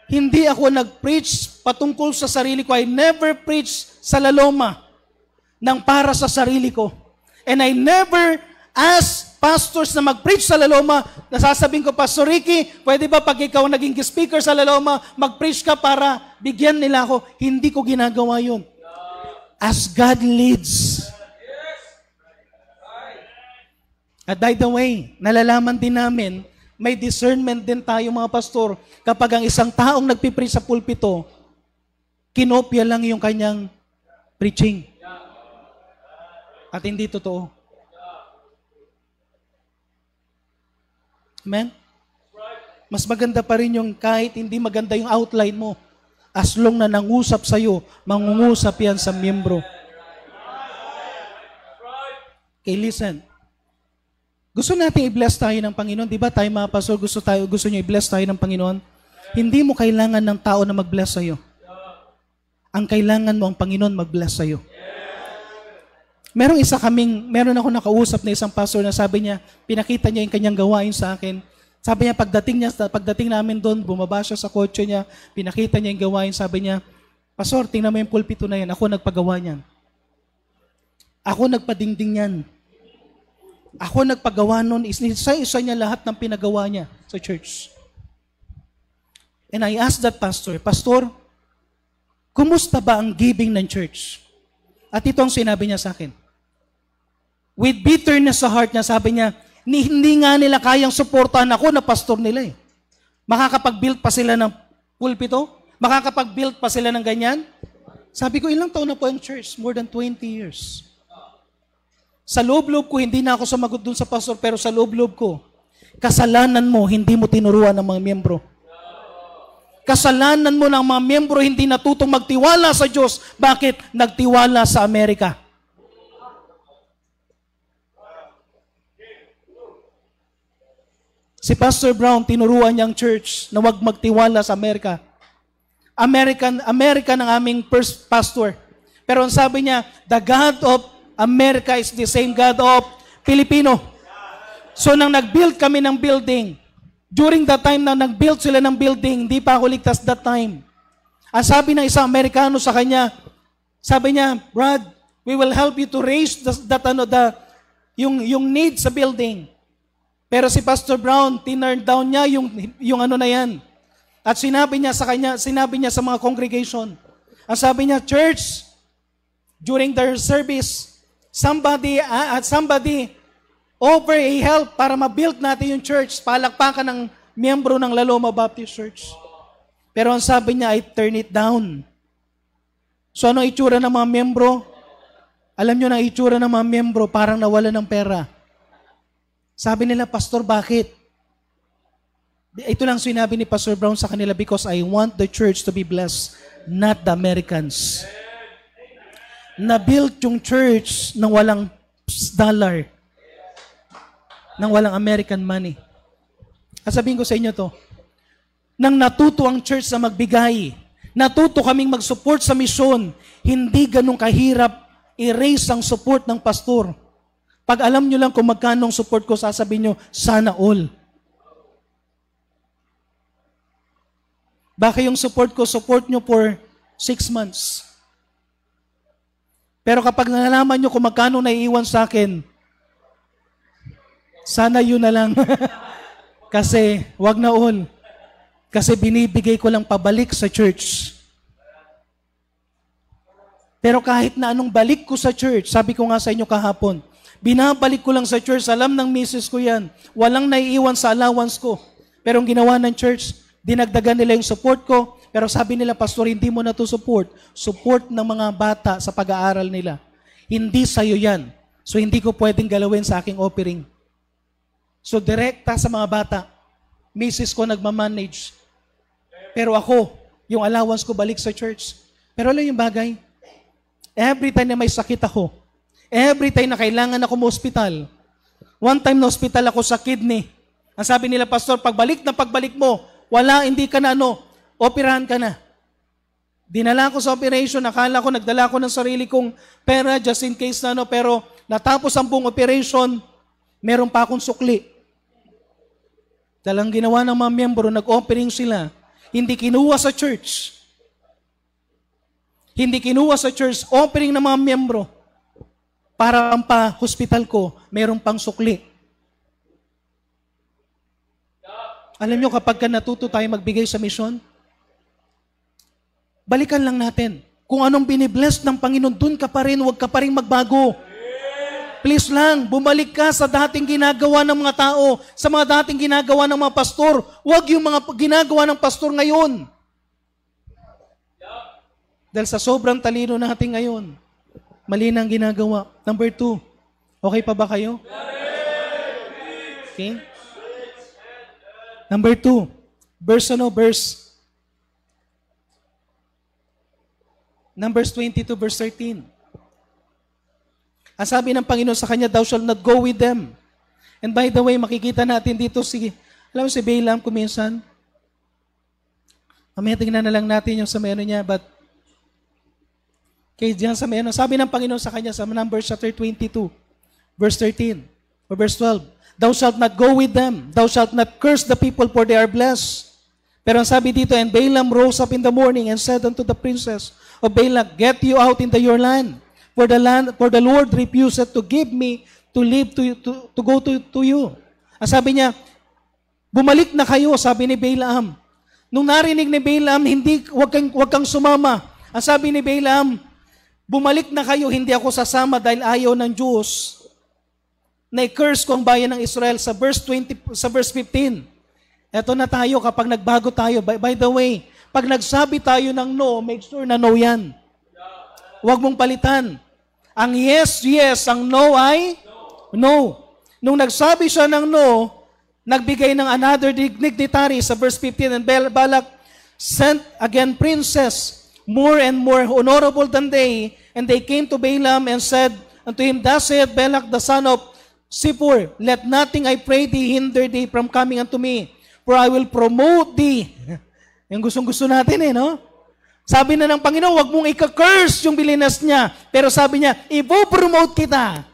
Hindi ako nag-preach patungkol sa sarili ko. I never preach sa laloma ng para sa sarili ko. And I never ask pastors na mag-preach sa laloma, nasasabihin ko, Pastor Ricky, pwede ba pag ikaw naging speaker sa laloma, mag-preach ka para bigyan nila ako? Hindi ko ginagawa yun. As God leads. At by the way, nalalaman din namin, may discernment din tayo mga pastor, kapag ang isang taong nagpipreach sa pulpito, kinopya lang yung kanyang preaching. At hindi totoo. Amen? Mas maganda pa rin yung kahit hindi maganda yung outline mo. As long na nangusap sa'yo, mangungusap yan sa miyembro. Okay, listen. Gusto natin i-bless tayo ng Panginoon. Di ba tayo mga pastor, gusto nyo i-bless tayo ng Panginoon? Hindi mo kailangan ng tao na mag-bless sa'yo. Ang kailangan mo, ang Panginoon mag-bless sa'yo. Meron ako nakausap na isang pastor na sabi niya, pinakita niya yung kanyang gawain sa akin. Sabi niya, pagdating namin doon, bumaba siya sa kotse niya, pinakita niya yung gawain, sabi niya, Pastor, tingnan mo yung pulpito na yan, ako nagpagawa niyan. Ako nagpadingding yan. Ako nagpagawa nun, isa niya lahat ng pinagawa niya sa church. And I asked that pastor, Pastor, kumusta ba ang giving ng church? At ito ang sinabi niya sa akin. With bitterness sa heart niya, sabi niya, hindi nga nila kayang suportahan ako na pastor nila eh. Makakapag-build pa sila ng pulpito? Makakapag-build pa sila ng ganyan? Sabi ko, ilang taon na po ang church? More than 20 years. Sa loob-loob ko, hindi na ako sumagot dun sa pastor, pero sa loob-loob ko, kasalanan mo, hindi mo tinuruan ng mga miyembro. Kasalanan mo ng mga miyembro, hindi natutong magtiwala sa Diyos. Bakit? Nagtiwala sa Amerika. Si Pastor Brown, tinuruan niyang church na huwag magtiwala sa Amerika. American ang aming first pastor. Pero ang sabi niya, the God of America is the same God of Filipino. So nang nag-build kami ng building, during that time na nag-build sila ng building, hindi pa ako ligtas that time. Ang sabi ng isang Amerikano sa kanya, sabi niya, Brad, we will help you to raise yung need sa building. Pero si Pastor Brown, tinurn down niya yung ano na yan. At sinabi niya sa mga congregation, ang sabi niya, church, during their service, somebody offer a help para ma-build natin yung church. Palakpakan ng miyembro ng Laloma Baptist Church. Pero ang sabi niya, I turn it down. So ano itsura ng mga miyembro? Alam niyo na itsura ng mga miyembro, parang nawala ng pera. Sabi nila, Pastor, bakit? Ito lang sinabi ni Pastor Brown sa kanila, because I want the church to be blessed, not the Americans. Na-build yung church ng walang dollar, ng walang American money. At sabihin ko sa inyo to, nang natuto ang church na magbigay, natuto kaming mag-support sa misyon, hindi ganun kahirap i-raise ang support ng pastor. Pag alam nyo lang kung magkano ang support ko, sasabihin nyo, sana all. Baka yung support ko, support nyo for 6 months. Pero kapag nalaman nyo kung magkano naiiwan sa akin, sana yun na lang. Kasi, wag na all. Kasi binibigay ko lang pabalik sa church. Pero kahit na anong balik ko sa church, sabi ko nga sa inyo kahapon, binabalik ko lang sa church, alam ng misis ko yan. Walang naiiwan sa allowance ko. Pero ang ginawa ng church, dinagdagan nila yung support ko, pero sabi nila, Pastor, hindi mo na to support. Support ng mga bata sa pag-aaral nila. Hindi sa'yo yan. So hindi ko pwedeng galawin sa aking offering. So direkta sa mga bata, misis ko nagmamanage. Pero ako, yung allowance ko balik sa church. Pero alam yung bagay? Every time na may sakit ako, every time na kailangan ako mo hospital, one time na hospital ako sa kidney, ang sabi nila, Pastor, pagbalik mo, hindi ka na operahan ka na. Dinala ko sa operation, nagdala ko ng sarili kong pera just in case na pero natapos ang buong operation, meron pa akong sukli. Talang ginawa ng mga miyembro, nag-offering sila. Hindi kinuha sa church. Hindi kinuha sa church, offering ng mga miyembro. Para ang pa-hospital ko, meron pang sukli. Alam nyo, kapag natuto tayo magbigay sa misyon, balikan lang natin. Kung anong binibless ng Panginoon, dun ka pa rin, huwag ka pa rin magbago. Please lang, bumalik ka sa dating ginagawa ng mga tao, sa mga dating ginagawa ng mga pastor. Huwag yung mga ginagawa ng pastor ngayon. Dahil sa sobrang talino natin ngayon, mali na ang ginagawa. Number 2, okay pa ba kayo? Okay? Number 2, verse. Numbers 22, verse 13. Ang sabi ng Panginoon sa kanya, thou shalt not go with them. And by the way, makikita natin dito si Balaam kuminsan. Mamaya tingnan na lang natin yung sa meno niya, but kaya diyan sa meno, sabi ng Panginoon sa kanya sa Numbers chapter 22, verse 13, or verse 12, thou shalt not go with them, thou shalt not curse the people, for they are blessed. Pero ang sabi dito, and Balaam rose up in the morning and said unto the princess of Balak, get you out into your land, for the Lord refused to give me to live to go to you. Ang sabi niya, bumalik na kayo, sabi ni Balaam. Nung narinig ni Balaam, wag kang sumama. Ang sabi ni Balaam, bumalik na kayo, hindi ako sasama dahil ayaw ng Diyos na i-curse ko ang bayan ng Israel sa verse 15. Eto na tayo kapag nagbago tayo. By the way, pag nagsabi tayo ng no, make sure na no yan. Huwag mong palitan. Ang yes, yes. Ang no ay no. Nung nagsabi siya ng no, nagbigay ng another dignitary sa verse 15, and Balak sent again princes, more and more honorable than they, and they came to Balaam and said unto him, thus saith Balak the son of Zippor, let nothing, I pray thee, hinder thee from coming unto me, for I will promote thee. Yung gustong-gusto natin no? Sabi na ng Panginoon, huwag mong i-curse yung bilinas niya. Pero sabi niya, ipo-promote kita.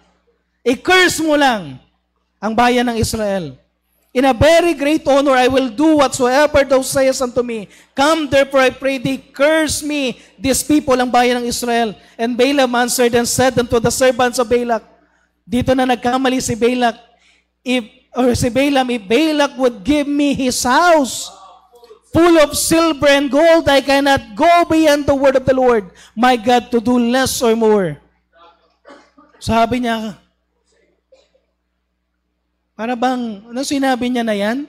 I-curse mo lang. ang bayan ng Israel. In a very great honor, I will do whatsoever thou sayest unto me. Come therefore, I pray thee, curse me, these people, ang bayan ng Israel. And Balaam answered and said unto the servants of Balak, dito na nagkamali si Balak, if Balak would give me his house, full of silver and gold, I cannot go beyond the word of the Lord, my God, to do less or more. Sabi niya, para bang, nung sinabi niya na yan,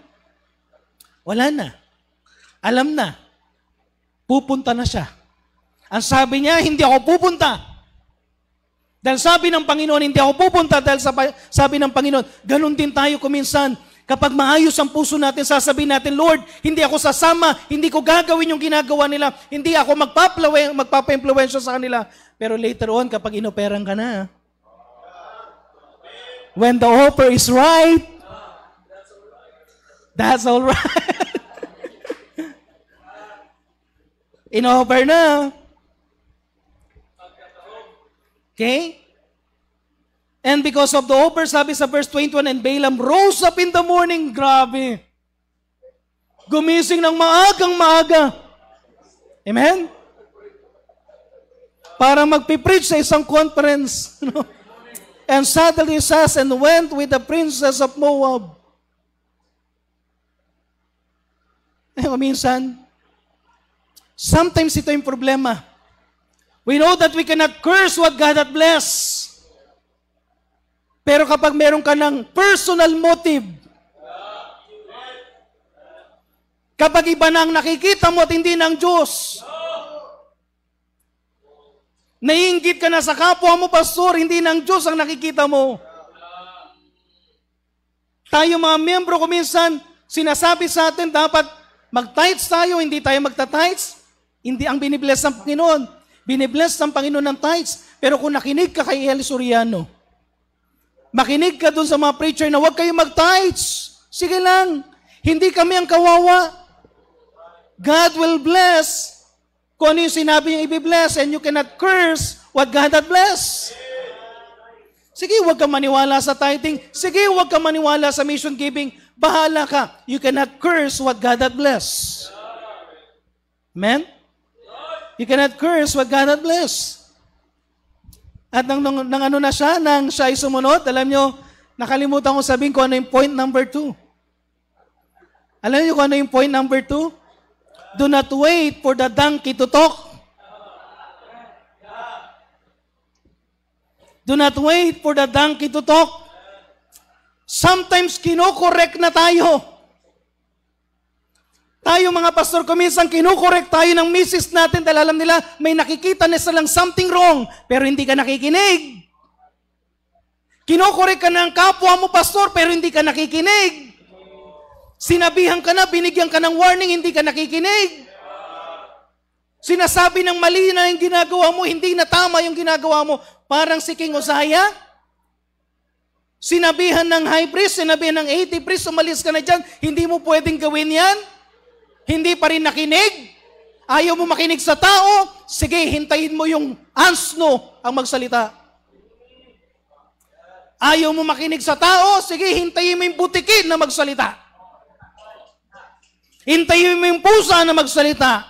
wala na. Alam na. Pupunta na siya. Ang sabi niya, hindi ako pupunta. Dahil sabi ng Panginoon, hindi ako pupunta. Dahil sabi ng Panginoon, ganun din tayo kuminsan. Kapag maayos ang puso natin, sasabihin natin, Lord, hindi ako sasama, hindi ko gagawin yung ginagawa nila, hindi ako magpapa-influensya sa kanila. Pero later on, kapag inoperang ka na, when the offer is right, that's all right. In-offer na. Okay? And because of the offer, sabi sa verse 21, and Balaam rose up in the morning. Grabe. Gumising ng maagang maaga. Amen? Para magpipreach sa isang conference. And saddled his ass and went with the princess of Moab. Minsan, sometimes ito yung problema. We know that we cannot curse what God has blessed. Pero kapag meron ka ng personal motive, kapag iba na ang nakikita mo at hindi ng Diyos, naiinggit ka na sa kapwa mo, pastor, hindi ng Diyos ang nakikita mo. Tayo mga membro, kuminsan, sinasabi sa atin, dapat mag-tithes tayo, hindi tayo magta-tithes. Hindi ang binibless ng Panginoon. Binibless ng Panginoon ng tithes. Pero kung nakinig ka kay Eli Soriano, makinig ka dun sa mga preacher na huwag kayo mag-tithes. Sige lang, hindi kami ang kawawa. God will bless kung ano yung sinabi yung i-bless, and you cannot curse what God had blessed. Sige, huwag kang maniwala sa tithing. Sige, huwag kang maniwala sa mission giving. Bahala ka. You cannot curse what God had blessed. Amen? You cannot curse what God had blessed. At nang ano na siya, nang siya ay sumunod, alam nyo, nakalimutan ko sabihin kung ano yung point number 2. Alam nyo kung ano yung point number 2? Do not wait for the donkey to talk. Do not wait for the donkey to talk. Sometimes kinokorek na tayo. Tayo mga pastor, kuminsan kinokorek tayo ng misis natin dahil alam nila may nakikita na silang something wrong, pero hindi ka nakikinig. Kinokorek ka ng kapwa mo, pastor, pero hindi ka nakikinig. Sinabihan ka na, binigyan ka ng warning, hindi ka nakikinig. Sinasabi ng mali na yung ginagawa mo, hindi na tama yung ginagawa mo. Parang si King Uzziah. Sinabihan ng high priest, sinabihan ng 80 priest, umalis ka na dyan, hindi mo pwedeng gawin yan. Hindi pa rin nakinig. Ayaw mo makinig sa tao, sige, hintayin mo yung ansno ang magsalita. Ayaw mo makinig sa tao, sige, hintayin mo yung butikin na magsalita. Hintayin mo yung pusa na magsalita.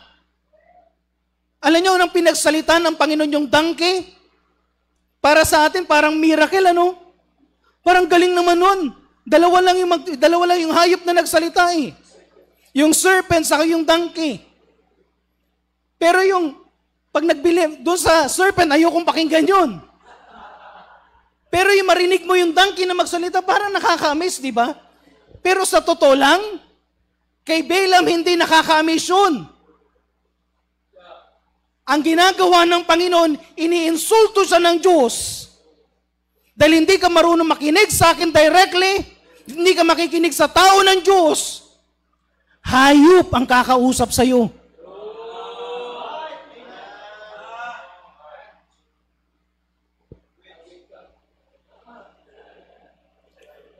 Alam niyo, nang pinagsalita ng Panginoon yung donkey, para sa atin, parang miracle, ano? Parang galing naman nun. Dalawa lang yung hayop na nagsalita eh. Yung serpent, saka yung donkey. Pero yung, pag nagbili, doon sa serpent, ayokong pakinggan yun. Pero yung marinig mo yung donkey na magsalita, parang nakaka-amaze, di ba? Pero sa totoo lang, kay Balaam hindi nakaka-amaze yun. Ang ginagawa ng Panginoon, iniinsulto siya ng Diyos. Dahil hindi ka marunong makinig sa akin directly, hindi ka makikinig sa tao ng Diyos, hayop ang kakausap sa iyo.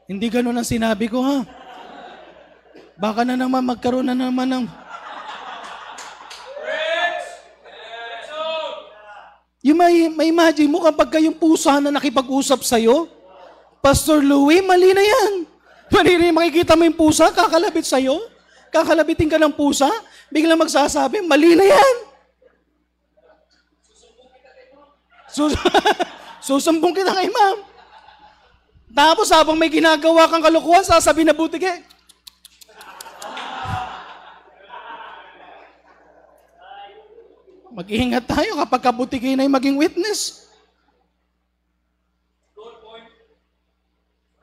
Hindi ganun ang sinabi ko, ha? Baka na naman magkaroon na naman ng... Yung may imagine mo kapag kayong pusa na nakipag-usap sa'yo, Pastor Louie, mali na yan. Mali na, makikita mo yung pusa, kakalabit sa'yo. Kakalabitin ka ng pusa, biglang magsasabi, mali na yan. Susumbong kita kay ma'am. Tapos habang may ginagawa kang kalokohan, sasabihin na butike. Mag-iingat tayo kapag kabutike na yung maging witness.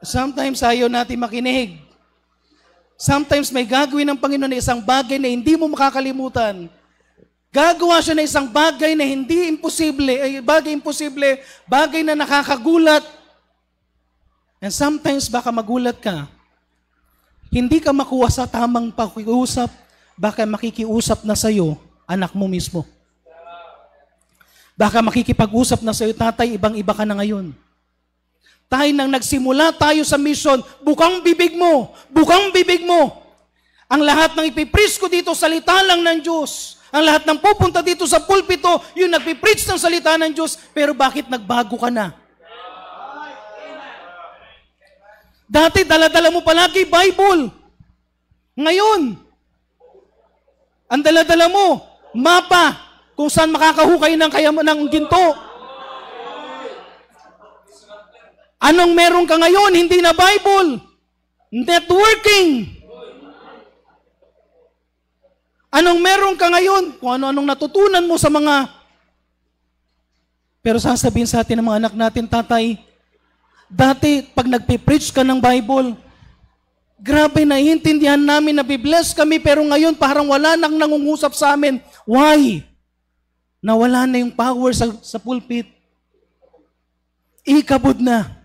Sometimes ayaw natin makinig. Sometimes may gagawin ng Panginoon na isang bagay na hindi mo makakalimutan. Gagawa siya na isang bagay na hindi imposible, bagay na nakakagulat. And sometimes baka magulat ka. Hindi ka makuha sa tamang pakiusap, baka makikiusap na sa'yo anak mo mismo. Baka makikipag-usap na sa'yo, tatay, ibang-iba ka na ngayon. Tayo nang nagsimula tayo sa mission, bukang bibig mo. Ang lahat ng ipipreach ko dito, salita lang ng Diyos. Ang lahat ng pupunta dito sa pulpito, yung nagpipreach ng salita ng Diyos, pero bakit nagbago ka na? Dati, dala-dala mo palagi Bible. Ngayon, ang dala-dala mo, mapa, kung saan makakahukay ng ginto. Anong meron ka ngayon? Hindi na Bible. Networking. Anong meron ka ngayon? Kung ano-anong natutunan mo sa mga... Pero sasabihin sa atin ng mga anak natin, tatay, dati pag nagpipreach ka ng Bible, grabe, naiintindihan namin na bibless kami, pero ngayon parang wala nang nangungusap sa amin. Why? Nawala na yung power sa pulpit. Ikabod na.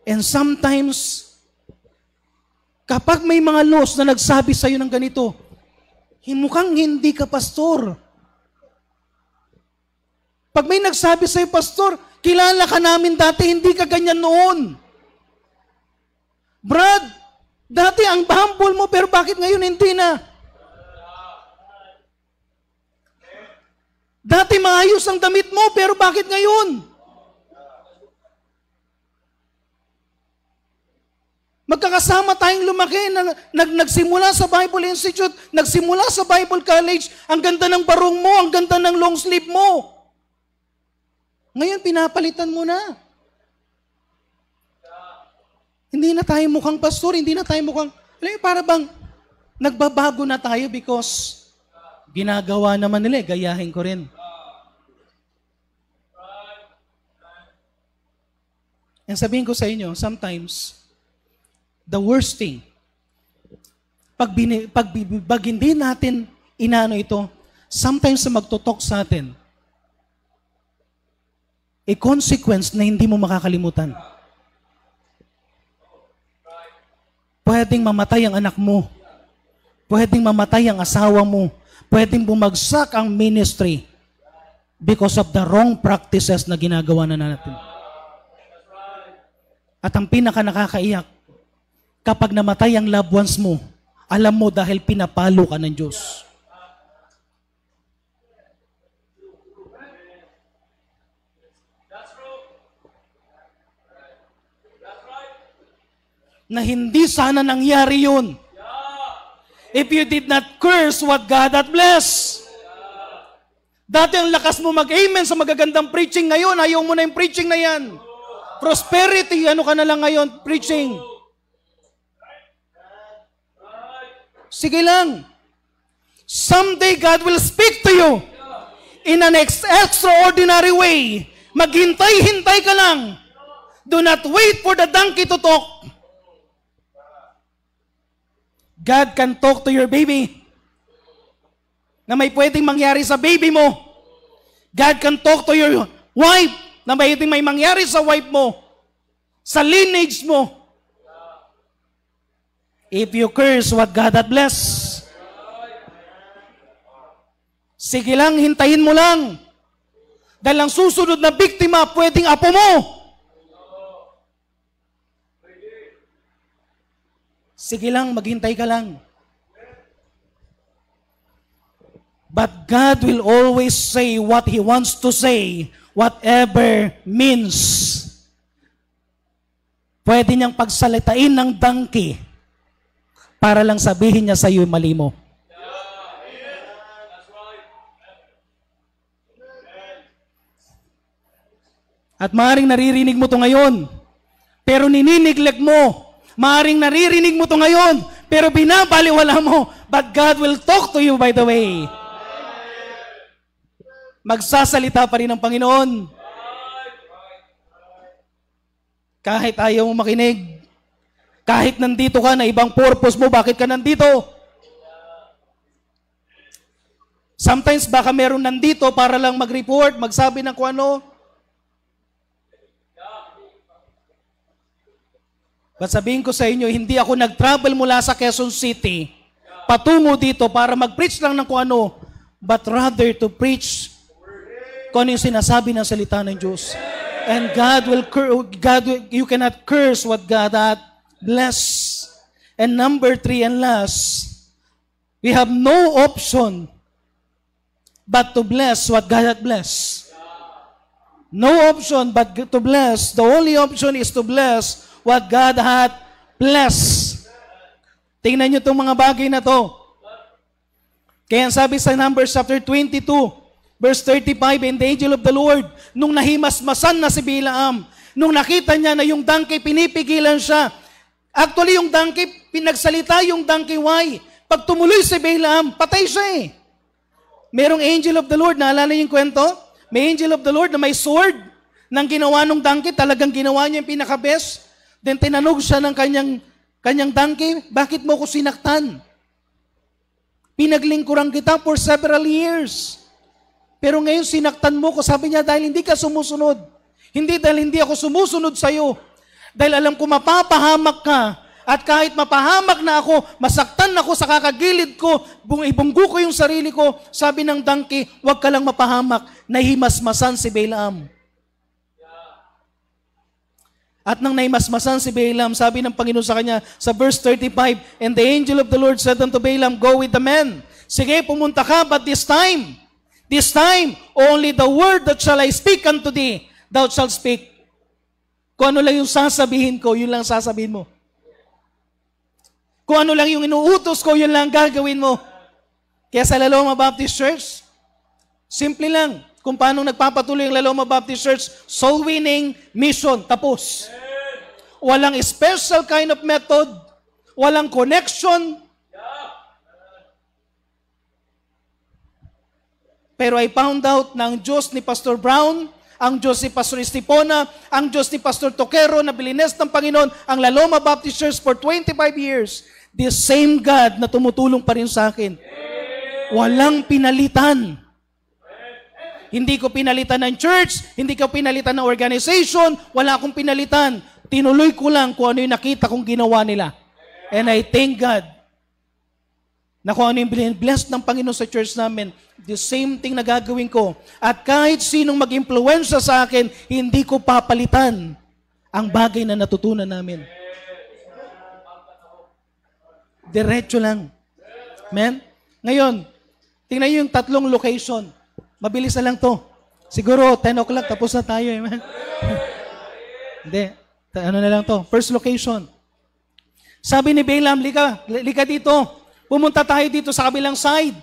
And sometimes, kapag may mga laws na nagsabi sa'yo ng ganito, mukhang hindi ka pastor. Pag may nagsabi sa'yo, pastor, kilala ka namin dati, hindi ka ganyan noon. Brad, dati ang humble mo, pero bakit ngayon hindi na? Dati maayos ang damit mo, pero bakit ngayon? Magkakasama tayong lumaki, nagsimula sa Bible Institute, nagsimula sa Bible College, ang ganda ng barong mo, ang ganda ng long sleeve mo. Ngayon, pinapalitan mo na. Hindi na tayo mukhang pastor, hindi na tayo mukhang, para bang nagbabago na tayo because ginagawa naman nila, gayahin ko rin. And sabihin ko sa inyo, sometimes, the worst thing, pag hindi natin inano ito, sometimes na magtutok sa atin, a consequence na hindi mo makakalimutan. Pwedeng mamatay ang anak mo. Pwedeng mamatay ang asawa mo. Pwedeng bumagsak ang ministry because of the wrong practices na ginagawa na natin. At ang pinaka nakakaiyak, kapag namatay ang loved ones mo, alam mo dahil pinapalo ka ng Diyos. Na hindi sana nangyari yun. If you did not curse what God had blessed. Dati ang lakas mo mag-amen sa magagandang preaching, ngayon ayaw mo na yung preaching na yan. Prosperity, ano ka na lang ngayon, preaching. Sige lang. Someday God will speak to you in an extraordinary way. Maghintay-hintay ka lang. Do not wait for the donkey to talk. God can talk to your baby. Na may pwedeng mangyari sa baby mo. God can talk to your wife. Na may pwedeng may mangyari sa wife mo. Sa lineage mo. If you curse what God had blessed, sige lang, hintayin mo lang. Dahil ang susunod na biktima, pwedeng apo mo. Sige lang, maghintay ka lang. But God will always say what He wants to say, whatever means. pwede niyang pagsalitain ng donkey para lang sabihin niya sa iyo mali mo. At maaaring naririnig mo to ngayon, pero nininiglek mo. Maaaring naririnig mo to ngayon, pero binabaliwala mo. But God will talk to you, by the way. Magsasalita pa rin ang Panginoon. Kahit ayaw mo makinig. Kahit nandito ka na ibang purpose mo, bakit ka nandito? Sometimes baka meron nandito para lang mag-report, magsabi ng kung ano. But sabihin ko sa inyo, hindi ako nag-travel mula sa Quezon City patungo dito para mag-preach lang ng kung ano, but rather to preach kung ano yung sinasabi ng salita ng Diyos. And you cannot curse what God hath blessed. And number 3 and last, we have no option but to bless what God hath blessed. No option but to bless. The only option is to bless what God hath blessed. Tingnan nyo itong mga bagay na to. Kaya sabi sa Numbers chapter 22, verse 35, and the angel of the Lord, nung nahimasmasan na si Bilaam, nung nakita niya na yung donkey, pinipigilan siya. Actually, yung donkey, pinagsalita yung donkey, why? Pag tumuloy si Bilaam, patay siya eh. Merong angel of the Lord, naalala niyo yung kwento? May angel of the Lord na may sword nang ginawa ng donkey, talagang ginawa niya yung pinaka-best. Then tinanog siya ng kanyang donkey, bakit mo ko sinaktan? Pinaglingkuran kita for several years. Pero ngayon sinaktan mo ko, sabi niya, dahil hindi ka sumusunod. Hindi dahil hindi ako sumusunod sa iyo. Dahil alam ko mapapahamak ka. At kahit mapahamak na ako, masaktan ako sa kakagilid ko, ibunggo ko yung sarili ko, sabi ng donkey, huwag ka lang mapahamak. Nahimasmasan si Balaam. At nang naimasmasan si Balaam, sabi ng Panginoon sa kanya sa verse 35, and the angel of the Lord said unto Balaam, go with the men. Sige, pumunta ka, but this time, only the word that shall I speak unto thee, thou shalt speak. Kung ano lang yung sasabihin ko, yun lang sasabihin mo. Kung ano lang yung inuutos ko, yun lang gagawin mo. Kaya sa Laloma Baptist Church, simple lang. Kung paano nagpapatuloy ang Laloma Baptist Church, soul winning mission, tapos. Walang special kind of method, walang connection. Pero I found out na ang Diyos ni Pastor Brown, ang Diyos ni Pastor Estipona, ang Diyos ni Pastor Toquero na bilines ng Panginoon, ang Laloma Baptist Church for 25 years, the same God na tumutulong pa rin sa akin. Walang pinalitan. Hindi ko pinalitan ng church, hindi ko pinalitan ng organization, wala akong pinalitan. Tinuloy ko lang kung ano yung nakita kong ginawa nila. And I thank God na kung ano yung blessed ng Panginoon sa church namin, the same thing na gagawin ko. At kahit sinong mag-impluensya sa akin, hindi ko papalitan ang bagay na natutunan namin. Diretso lang. Amen? Ngayon, tingnan niyo yung 3 location. Mabilis na lang to. Siguro 10 o'clock tapos na tayo. Amen? Hindi. Ano na lang to. First location. Sabi ni Balaam, lika dito. Pumunta tayo dito sa kabilang side.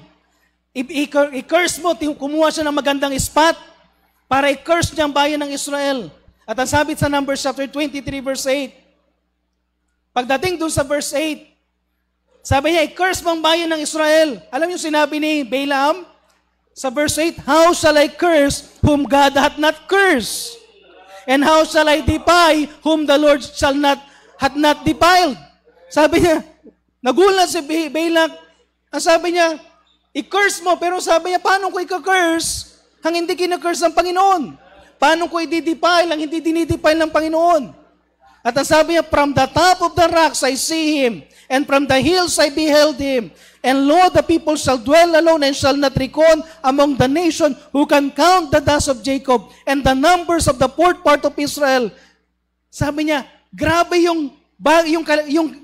I-curse mo. Kumuha siya ng magandang spot para i-curse niya ang bayan ng Israel. At ang sabi sa Numbers chapter 23 verse 8. Pagdating dun sa verse 8, sabi niya, i-curse mo ang bayan ng Israel. Alam niyo sinabi ni Balaam? Sa verse 8, how shall I curse whom God hath not cursed? And how shall I defy whom the Lord hath not defiled? Sabi niya, nagulat si Balak. Ang sabi niya, i-curse mo. Pero sabi niya, paano ko i-curse hang hindi kina-curse ng Panginoon? Paano ko i-defile ang hindi dinidefile ng Panginoon? At ang sabi niya, from the top of the rocks I see him, and from the hills I beheld him. And lo, the people shall dwell alone and shall not reckon among the nation who can count the dust of Jacob and the numbers of the fourth part of Israel. Sabi niya, grabe yung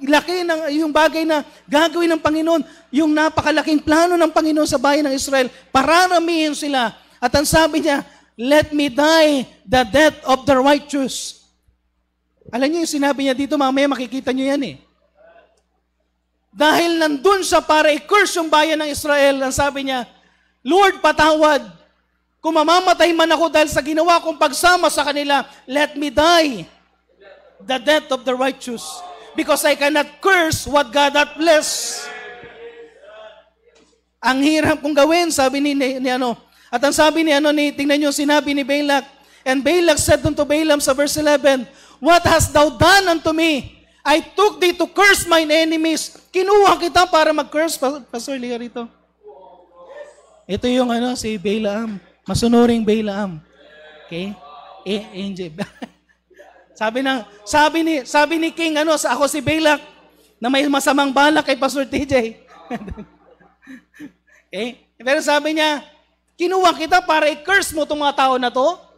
laki ng yung bagay na gagawin ng Panginoon, yung napakalaking plano ng Panginoon sa bayan ng Israel. Pararamihin sila. At ang sabi niya, let me die the death of the righteous. Alam niyo yung sinabi niya dito, mamaya makikita niyo yan eh. Dahil nandun siya para i-curse yung bayan ng Israel, ang sabi niya, Lord, patawad. Kung mamamatay man ako dahil sa ginawa kong pagsama sa kanila, let me die the death of the righteous. Because I cannot curse what God hath blessed. Ang hirap kong gawin, sabi ni ano. At ang sabi ni tingnan niyo, sinabi ni Balak. And Balak said unto Balaam sa verse 11, What hast thou done unto me? I took thee to curse mine enemies. Kinuha kita para mag-curse. Pastor, liga rito. Ito yung si Balaam. Masunuring Balaam. Okay? Angel. sabi ni King, ako si Balak, na may masamang balak kay Pastor TJ. Okay? Pero sabi niya, kinuha kita para i-curse mo itong mga tao na to.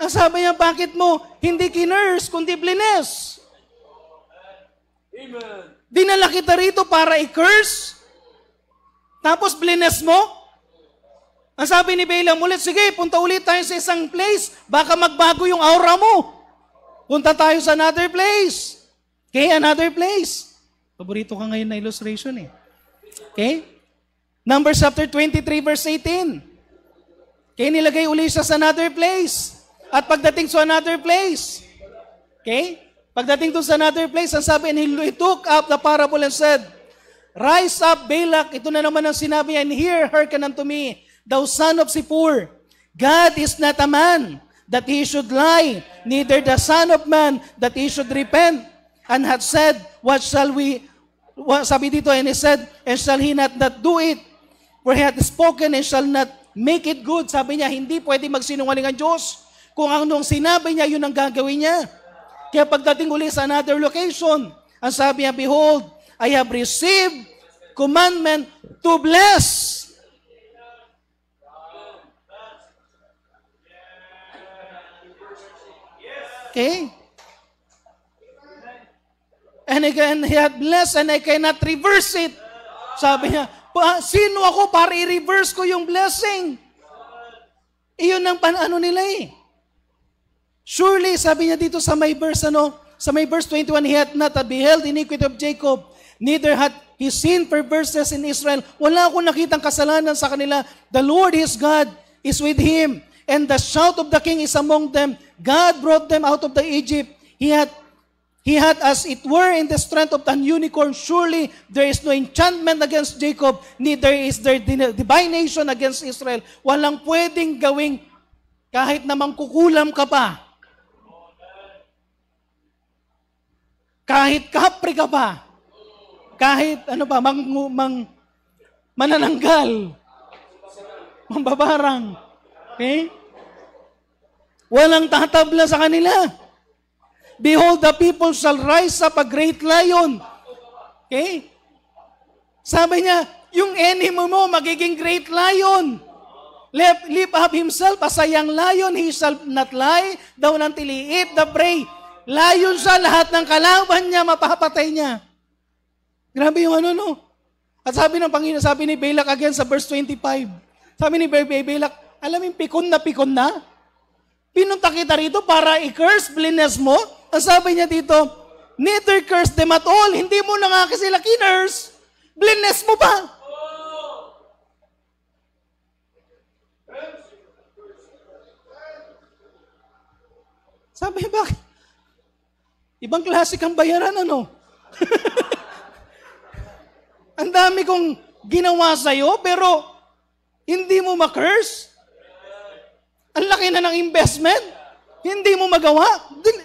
Ang sabi niya, bakit mo hindi kinurse, kundi blines? Amen. Dinala kita rito para i-curse? Tapos blines mo? Ang sabi ni Balaam ulit, sige, punta ulit tayo sa isang place. Baka magbago yung aura mo. Punta tayo sa another place. Okay, another place. Paborito ka ngayon na illustration eh. Okay? Numbers chapter 23 verse 18. Okay, nilagay ulit siya sa another place. At pagdating sa another place, okay? Pagdating doon sa another place, ang sabi, and he took up the parable and said, Rise up, Balak. Ito na naman ang sinabi niya, and here, hearken unto me, thou son of Zippor. God is not a man, that he should lie, neither the son of man, that he should repent. And had said, what shall we, sabi dito, and he said, and shall he not do it? For he hath spoken, and shall not make it good. Sabi niya, hindi pwede magsinungaling ang Diyos. Kung anong sinabi niya, yun ang gagawin niya. Kaya pagdating uli sa another location, ang sabi niya, Behold, I have received commandment to bless. Okay? And again, he had blessed and I cannot reverse it. Sabi niya, sino ako para i-reverse ko yung blessing? Iyon ang nila eh. Surely, sabi niya dito sa may verse, sa may verse 21, He hath not beheld iniquity of Jacob, neither hath he seen perverseness in Israel. Wala akong nakitang kasalanan sa kanila. The Lord his God is with him, and the shout of the king is among them. God brought them out of the Egypt. He had as it were in the strength of an unicorn. Surely there is no enchantment against Jacob, neither is there divination against Israel. Walang pwedeng gawing kahit namang kukulam ka pa. Kahit kapre ka pa. Kahit manananggal. Mambabarang. Okay? Walang tatabla sa kanila. Behold, the people shall rise up a great lion. Okay? Sabi niya, yung enemy mo magiging great lion. Lift up himself as a young lion, he shall not lie down until he eat the prey. Lion siya, lahat ng kalaban niya, mapapatay niya. Grabe yung At sabi ng Panginoon, sabi ni Balak again sa verse 25. Sabi ni Balak, alam mo yung pikon na? Pinunta kita rito para i-curse, blines mo? Ang sabi niya dito, neither curse them at all. Hindi mo na nga sila kinurse. Blines mo pa. Sabi, bakit? Ibang klase kang bayaran, Ang dami kong ginawa sa'yo, pero hindi mo ma-curse. Ang laki na ng investment. Hindi mo magawa.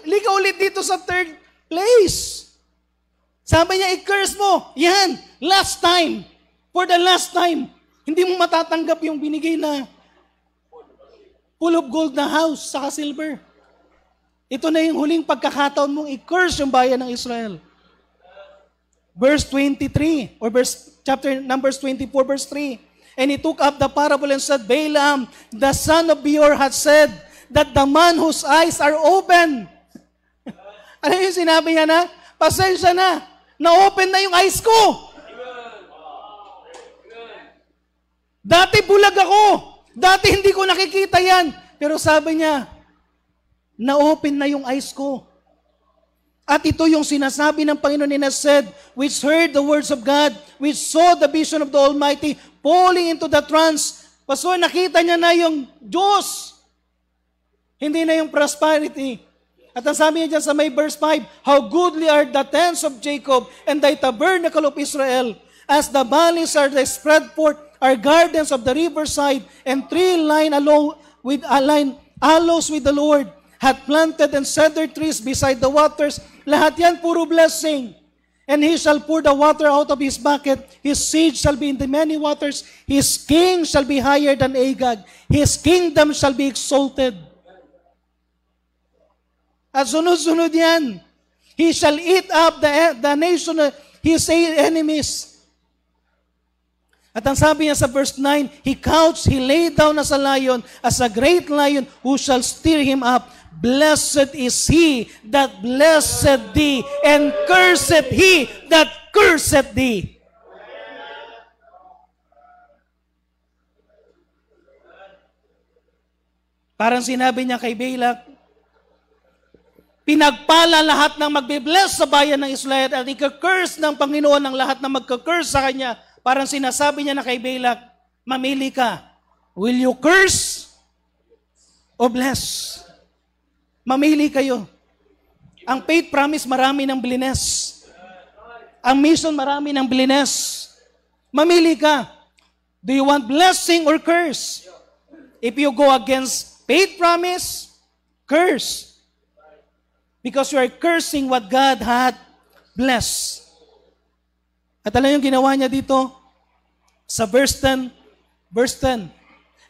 Liga ulit dito sa third place. Sabi niya, i-curse mo. Yan, last time. For the last time. Hindi mo matatanggap yung binigay na full of gold na house, saka silver. Ito na yung huling pagkakataon mong i-curse yung bayan ng Israel. Verse 23, or chapter Numbers 24, verse 3. And he took up the parable and said, Balaam, the son of Beor, hath said, that the man whose eyes are open. Ano yung sinabi niya na? Pasensya na. Na-open na yung eyes ko. Dati bulag ako. Dati hindi ko nakikita yan. Pero sabi niya, Na-open na yung eyes ko. At ito yung sinasabi ng Panginoon in said, which heard the words of God, which saw the vision of the Almighty, falling into the trance. Pastor, nakita niya na yung Diyos. Hindi na yung prosperity. At ang sabi niya dyan sa may verse 5, how goodly are the tents of Jacob and thy tabernacle of Israel, as the valleys are they spread forth, are gardens of the riverside, and tree lined aloes with the Lord, hath planted and cedar trees beside the waters. Lahat yan, puro blessing. And he shall pour the water out of his bucket. His seed shall be in the many waters. His king shall be higher than Agag. His kingdom shall be exalted. At sunod-sunod yan. He shall eat up the nation of his enemies. At ang sabi niya sa verse 9, he couched, he lay down as a lion, as a great lion, who shall stir him up. Blessed is he that blessed thee, and cursed he that cursed thee. Parang sinabi niya kay Balak, pinagpala lahat ng magbe-bless sa bayan ng Israel at ika-curse ng Panginoon ang lahat na magka-curse sa kanya. Parang sinasabi niya na kay Balak, mamili ka. Will you curse o bless? Mamili kayo. Ang faith promise, marami ng blines. Ang mission, marami ng blines. Mamili ka. Do you want blessing or curse? If you go against faith promise, curse. Because you are cursing what God had blessed. At alam yung ginawa niya dito? Sa verse 10.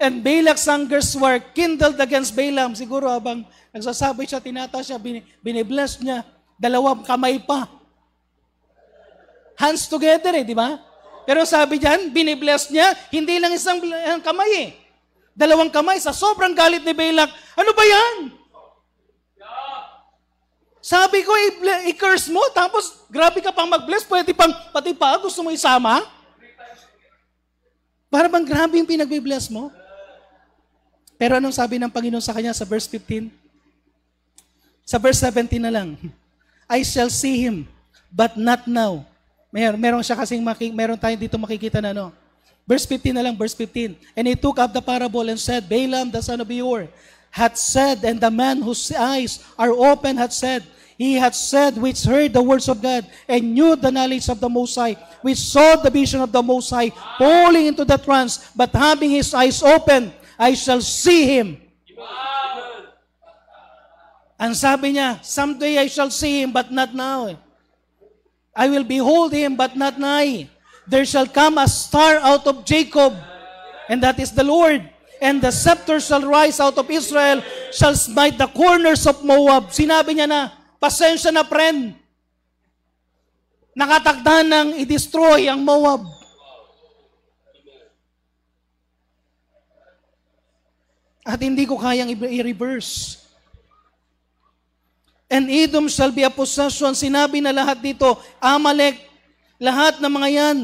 And Balak's angers were kindled against Balaam. Siguro habang nagsasabi siya, tinata siya, binibless niya, dalawang kamay pa. Hands together di ba? Pero sabi diyan, binibless niya, hindi lang isang kamay Dalawang kamay sa sobrang galit ni Balak. Ano ba yan? Sabi ko, i-curse mo, tapos grabe ka pang mag-bless, pwede pang, pati pa, gusto mo isama? Para bang grabe yung pinag-bless mo? Pero anong sabi ng Panginoon sa kanya sa verse 15? Sa verse 17 na lang. I shall see him, but not now. Meron siya kasing meron tayo dito makikita na ano. Verse 15 na lang, verse 15. And he took up the parable and said, Balaam, the son of Beor, hath said, and the man whose eyes are open hath said, he hath said, which heard the words of God, and knew the knowledge of the Most High, which saw the vision of the Most High, falling into the trance, but having his eyes open, I shall see him. Ang sabi niya, someday I shall see him, but not now. I will behold him, but not nigh. There shall come a star out of Jacob, and that is the Lord. And the scepter shall rise out of Israel, shall smite the corners of Moab. Sinabi niya na, pasensya na friend. Nakatakda nang i-destroy ang Moab. At hindi ko kayang i-reverse. And Edom shall be a possession. Sinabi na lahat dito, Amalek, lahat ng mga yan.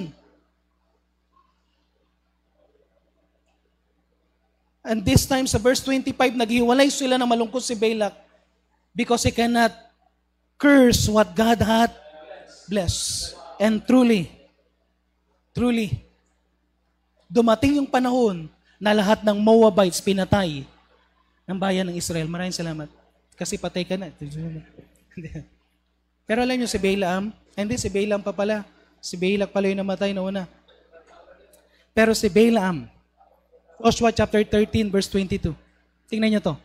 And this time sa verse 25, naghiwalay sila ng malungkot si Balak because he cannot curse what God hath blessed. And truly, dumating yung panahon na lahat ng Moabites pinatay ng bayan ng Israel. Maraming salamat. Kasi patay ka na. Pero alam nyo si Balaam, hindi si Balaam pa pala. Si Balak pala yung namatay na una. Pero si Balaam, Joshua chapter 13 verse 22. Tingnan nyo to.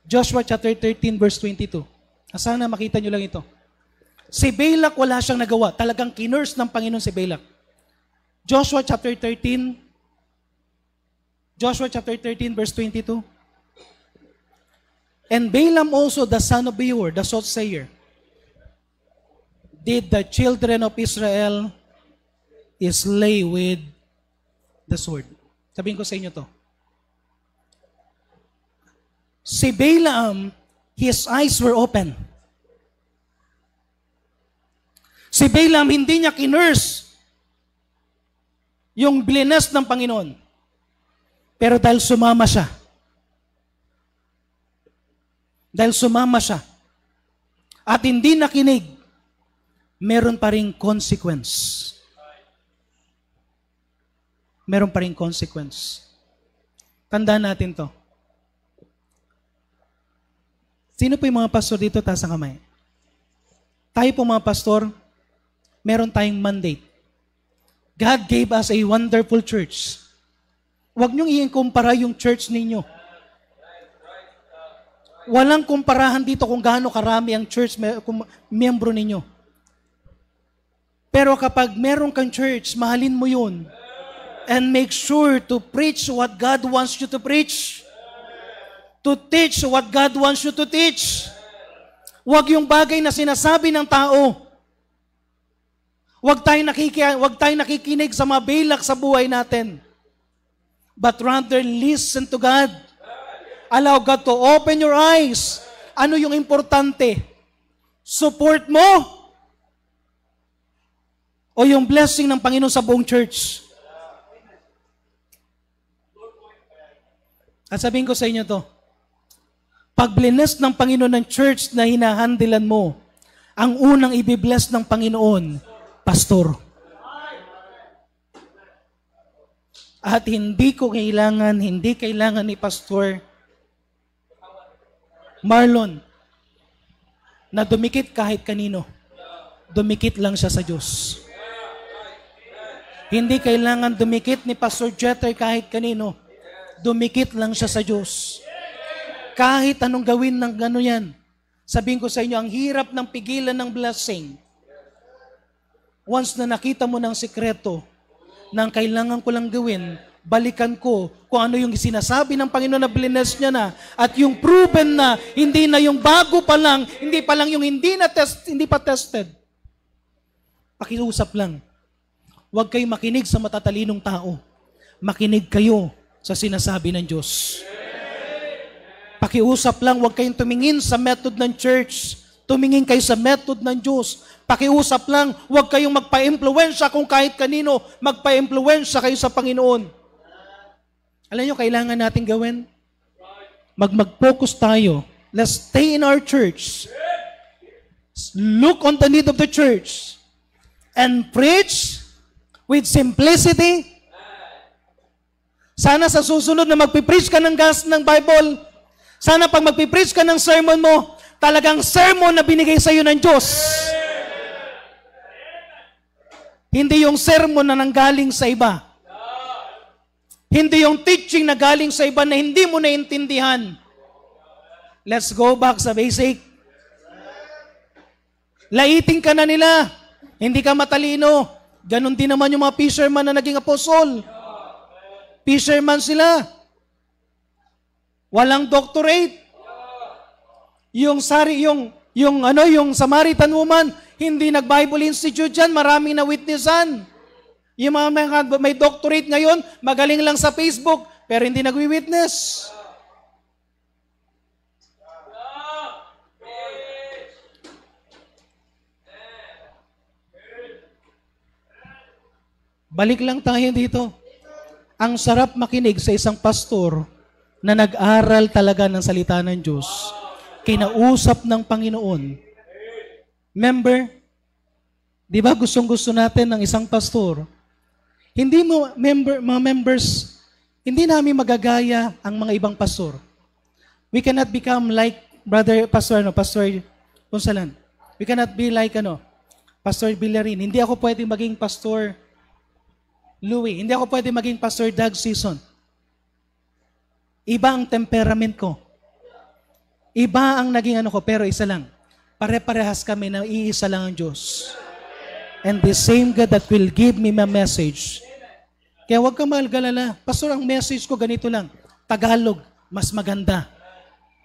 Joshua chapter 13 verse 22. Sana makita nyo lang ito. Si Balak wala siyang nagawa. Talagang kinurse ng Panginoon si Balak. Joshua chapter 13 verse 22. And Balaam also the son of Beor, the soothsayer, did the children of Israel slay with the sword. Sabihin ko sa inyo to. Si Balaam, his eyes were open. Si Balaam, hindi niya kinurse yung blines ng Panginoon. Pero dahil sumama siya, dahil sumama siya at hindi nakinig, meron pa ring consequence. Meron pa ring consequence. Tandaan natin to. Sino po yung mga pastor dito? Taas ang kamay. Tayo po mga pastor, meron tayong mandate. God gave us a wonderful church. Huwag niyong i-kumpara yung church ninyo. Walang kumparahan dito kung gaano karami ang church miyembro ninyo. Pero kapag meron kang church, mahalin mo yun. And make sure to preach what God wants you to preach. To teach what God wants you to teach. Huwag yung bagay na sinasabi ng tao. Huwag tayong nakikinig sa mga balak sa buhay natin. But rather listen to God. Allow God to open your eyes. Ano yung importante? Support mo? O yung blessing ng Panginoon sa buong church? At sabihin ko sa inyo to, pag bless ng Panginoon ng church na hinahandilan mo, ang unang ibibless ng Panginoon, pastor. At hindi kailangan ni Pastor Marlon na dumikit kahit kanino. Dumikit lang siya sa Diyos. Hindi kailangan dumikit ni Pastor Jeter kahit kanino. Dumikit lang siya sa Diyos. Kahit anong gawin ng gano'n yan. Sabihin ko sa inyo, ang hirap ng pigilan ng blessing. Once na nakita mo ng sikreto na ang kailangan ko lang gawin, balikan ko kung ano yung sinasabi ng Panginoon na bless niya na at yung proven na hindi na yung bago pa lang, hindi pa lang yung hindi pa tested. Pakiusap lang. Huwag kayo makinig sa matatalinong tao. Makinig kayo sa sinasabi ng Diyos. Pakiusap lang, huwag kayong tumingin sa method ng church. Tumingin kayo sa method ng Diyos. Pakiusap lang, huwag kayong magpa-impluwensya kung kahit kanino, magpa-impluwensya kayo sa Panginoon. Alam nyo, kailangan natin gawin? Mag-focus tayo. Let's stay in our church. Look on the need of the church. And preach with simplicity. Sana sa susunod na magpipreach ka ng Bible, sana pag magpipreach ka ng sermon mo, talagang sermon na binigay sa iyo ng Diyos. Hindi yung sermon na nanggaling sa iba. Hindi yung teaching na galing sa iba na hindi mo naintindihan. Let's go back sa basic. Laiting ka na nila. Hindi ka matalino. Ganon din naman yung mga fisherman na naging apostol. Fisherman sila. Walang doctorate. Yung Samaritan woman, hindi nag-Bible Institute dyan, maraming na witnessan. Yung mga may doctorate ngayon, magaling lang sa Facebook, pero hindi nagwi-witness. Balik lang tayo dito. Ang sarap makinig sa isang pastor na nag-aral talaga ng salita ng Diyos, kinausap ng Panginoon. Member, di ba gustong-gusto natin ng isang pastor? Hindi mo, mga members, hindi namin magagaya ang mga ibang pastor. We cannot become like Pastor Ponsalan. We cannot be like Pastor Villarin. Hindi ako pwedeng maging Pastor Louie. Hindi ako pwedeng maging Pastor Doug Season. Iba ang temperament ko. Iba ang naging ko, pero isa lang. Pare-parehas kami na iisa lang ang Diyos. And the same God that will give me my message. Kaya huwag kang magalala. Pastor, ang message ko ganito lang. Tagalog, mas maganda.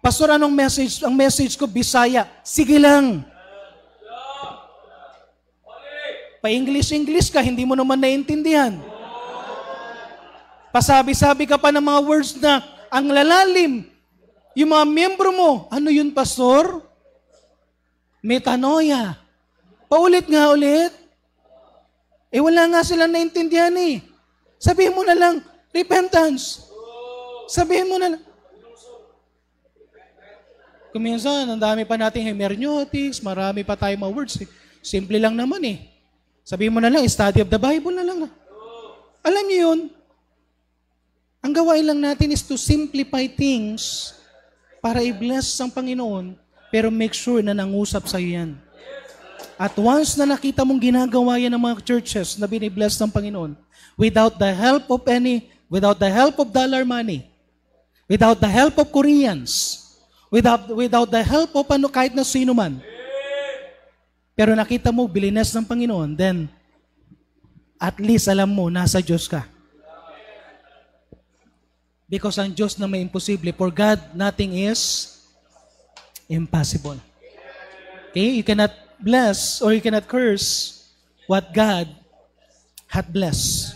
Pastor, anong message? Ang message ko, Bisaya. Sige lang. Pa-English ka, hindi mo naman naiintindihan. Pasabi-sabi ka pa ng mga words na ang lalalim. Yung mga miyembro mo, ano yun, pastor? Metanoia. Paulit nga ulit. Wala nga silang naintindihan eh. Sabihin mo na lang, repentance. Sabihin mo na lang. Kung minsan, ang dami pa nating hermeneutics, marami pa tayong mga words. Simple lang naman eh. Sabihin mo na lang, study of the Bible na lang. Alam niyo yun? Ang gawain lang natin is to simplify things para i-bless ang Panginoon, pero make sure na nangusap sa yan. At once na nakita mong ginagawa yan ng mga churches na binibless ng Panginoon, without the help of dollar money, without the help of Koreans, without the help of kahit na sino man, pero nakita mo, bilinas ng Panginoon, then, at least alam mo, nasa Diyos ka. Because ang Diyos na may imposible, for God, nothing is impossible. Okay? You cannot bless or you cannot curse what God hath blessed.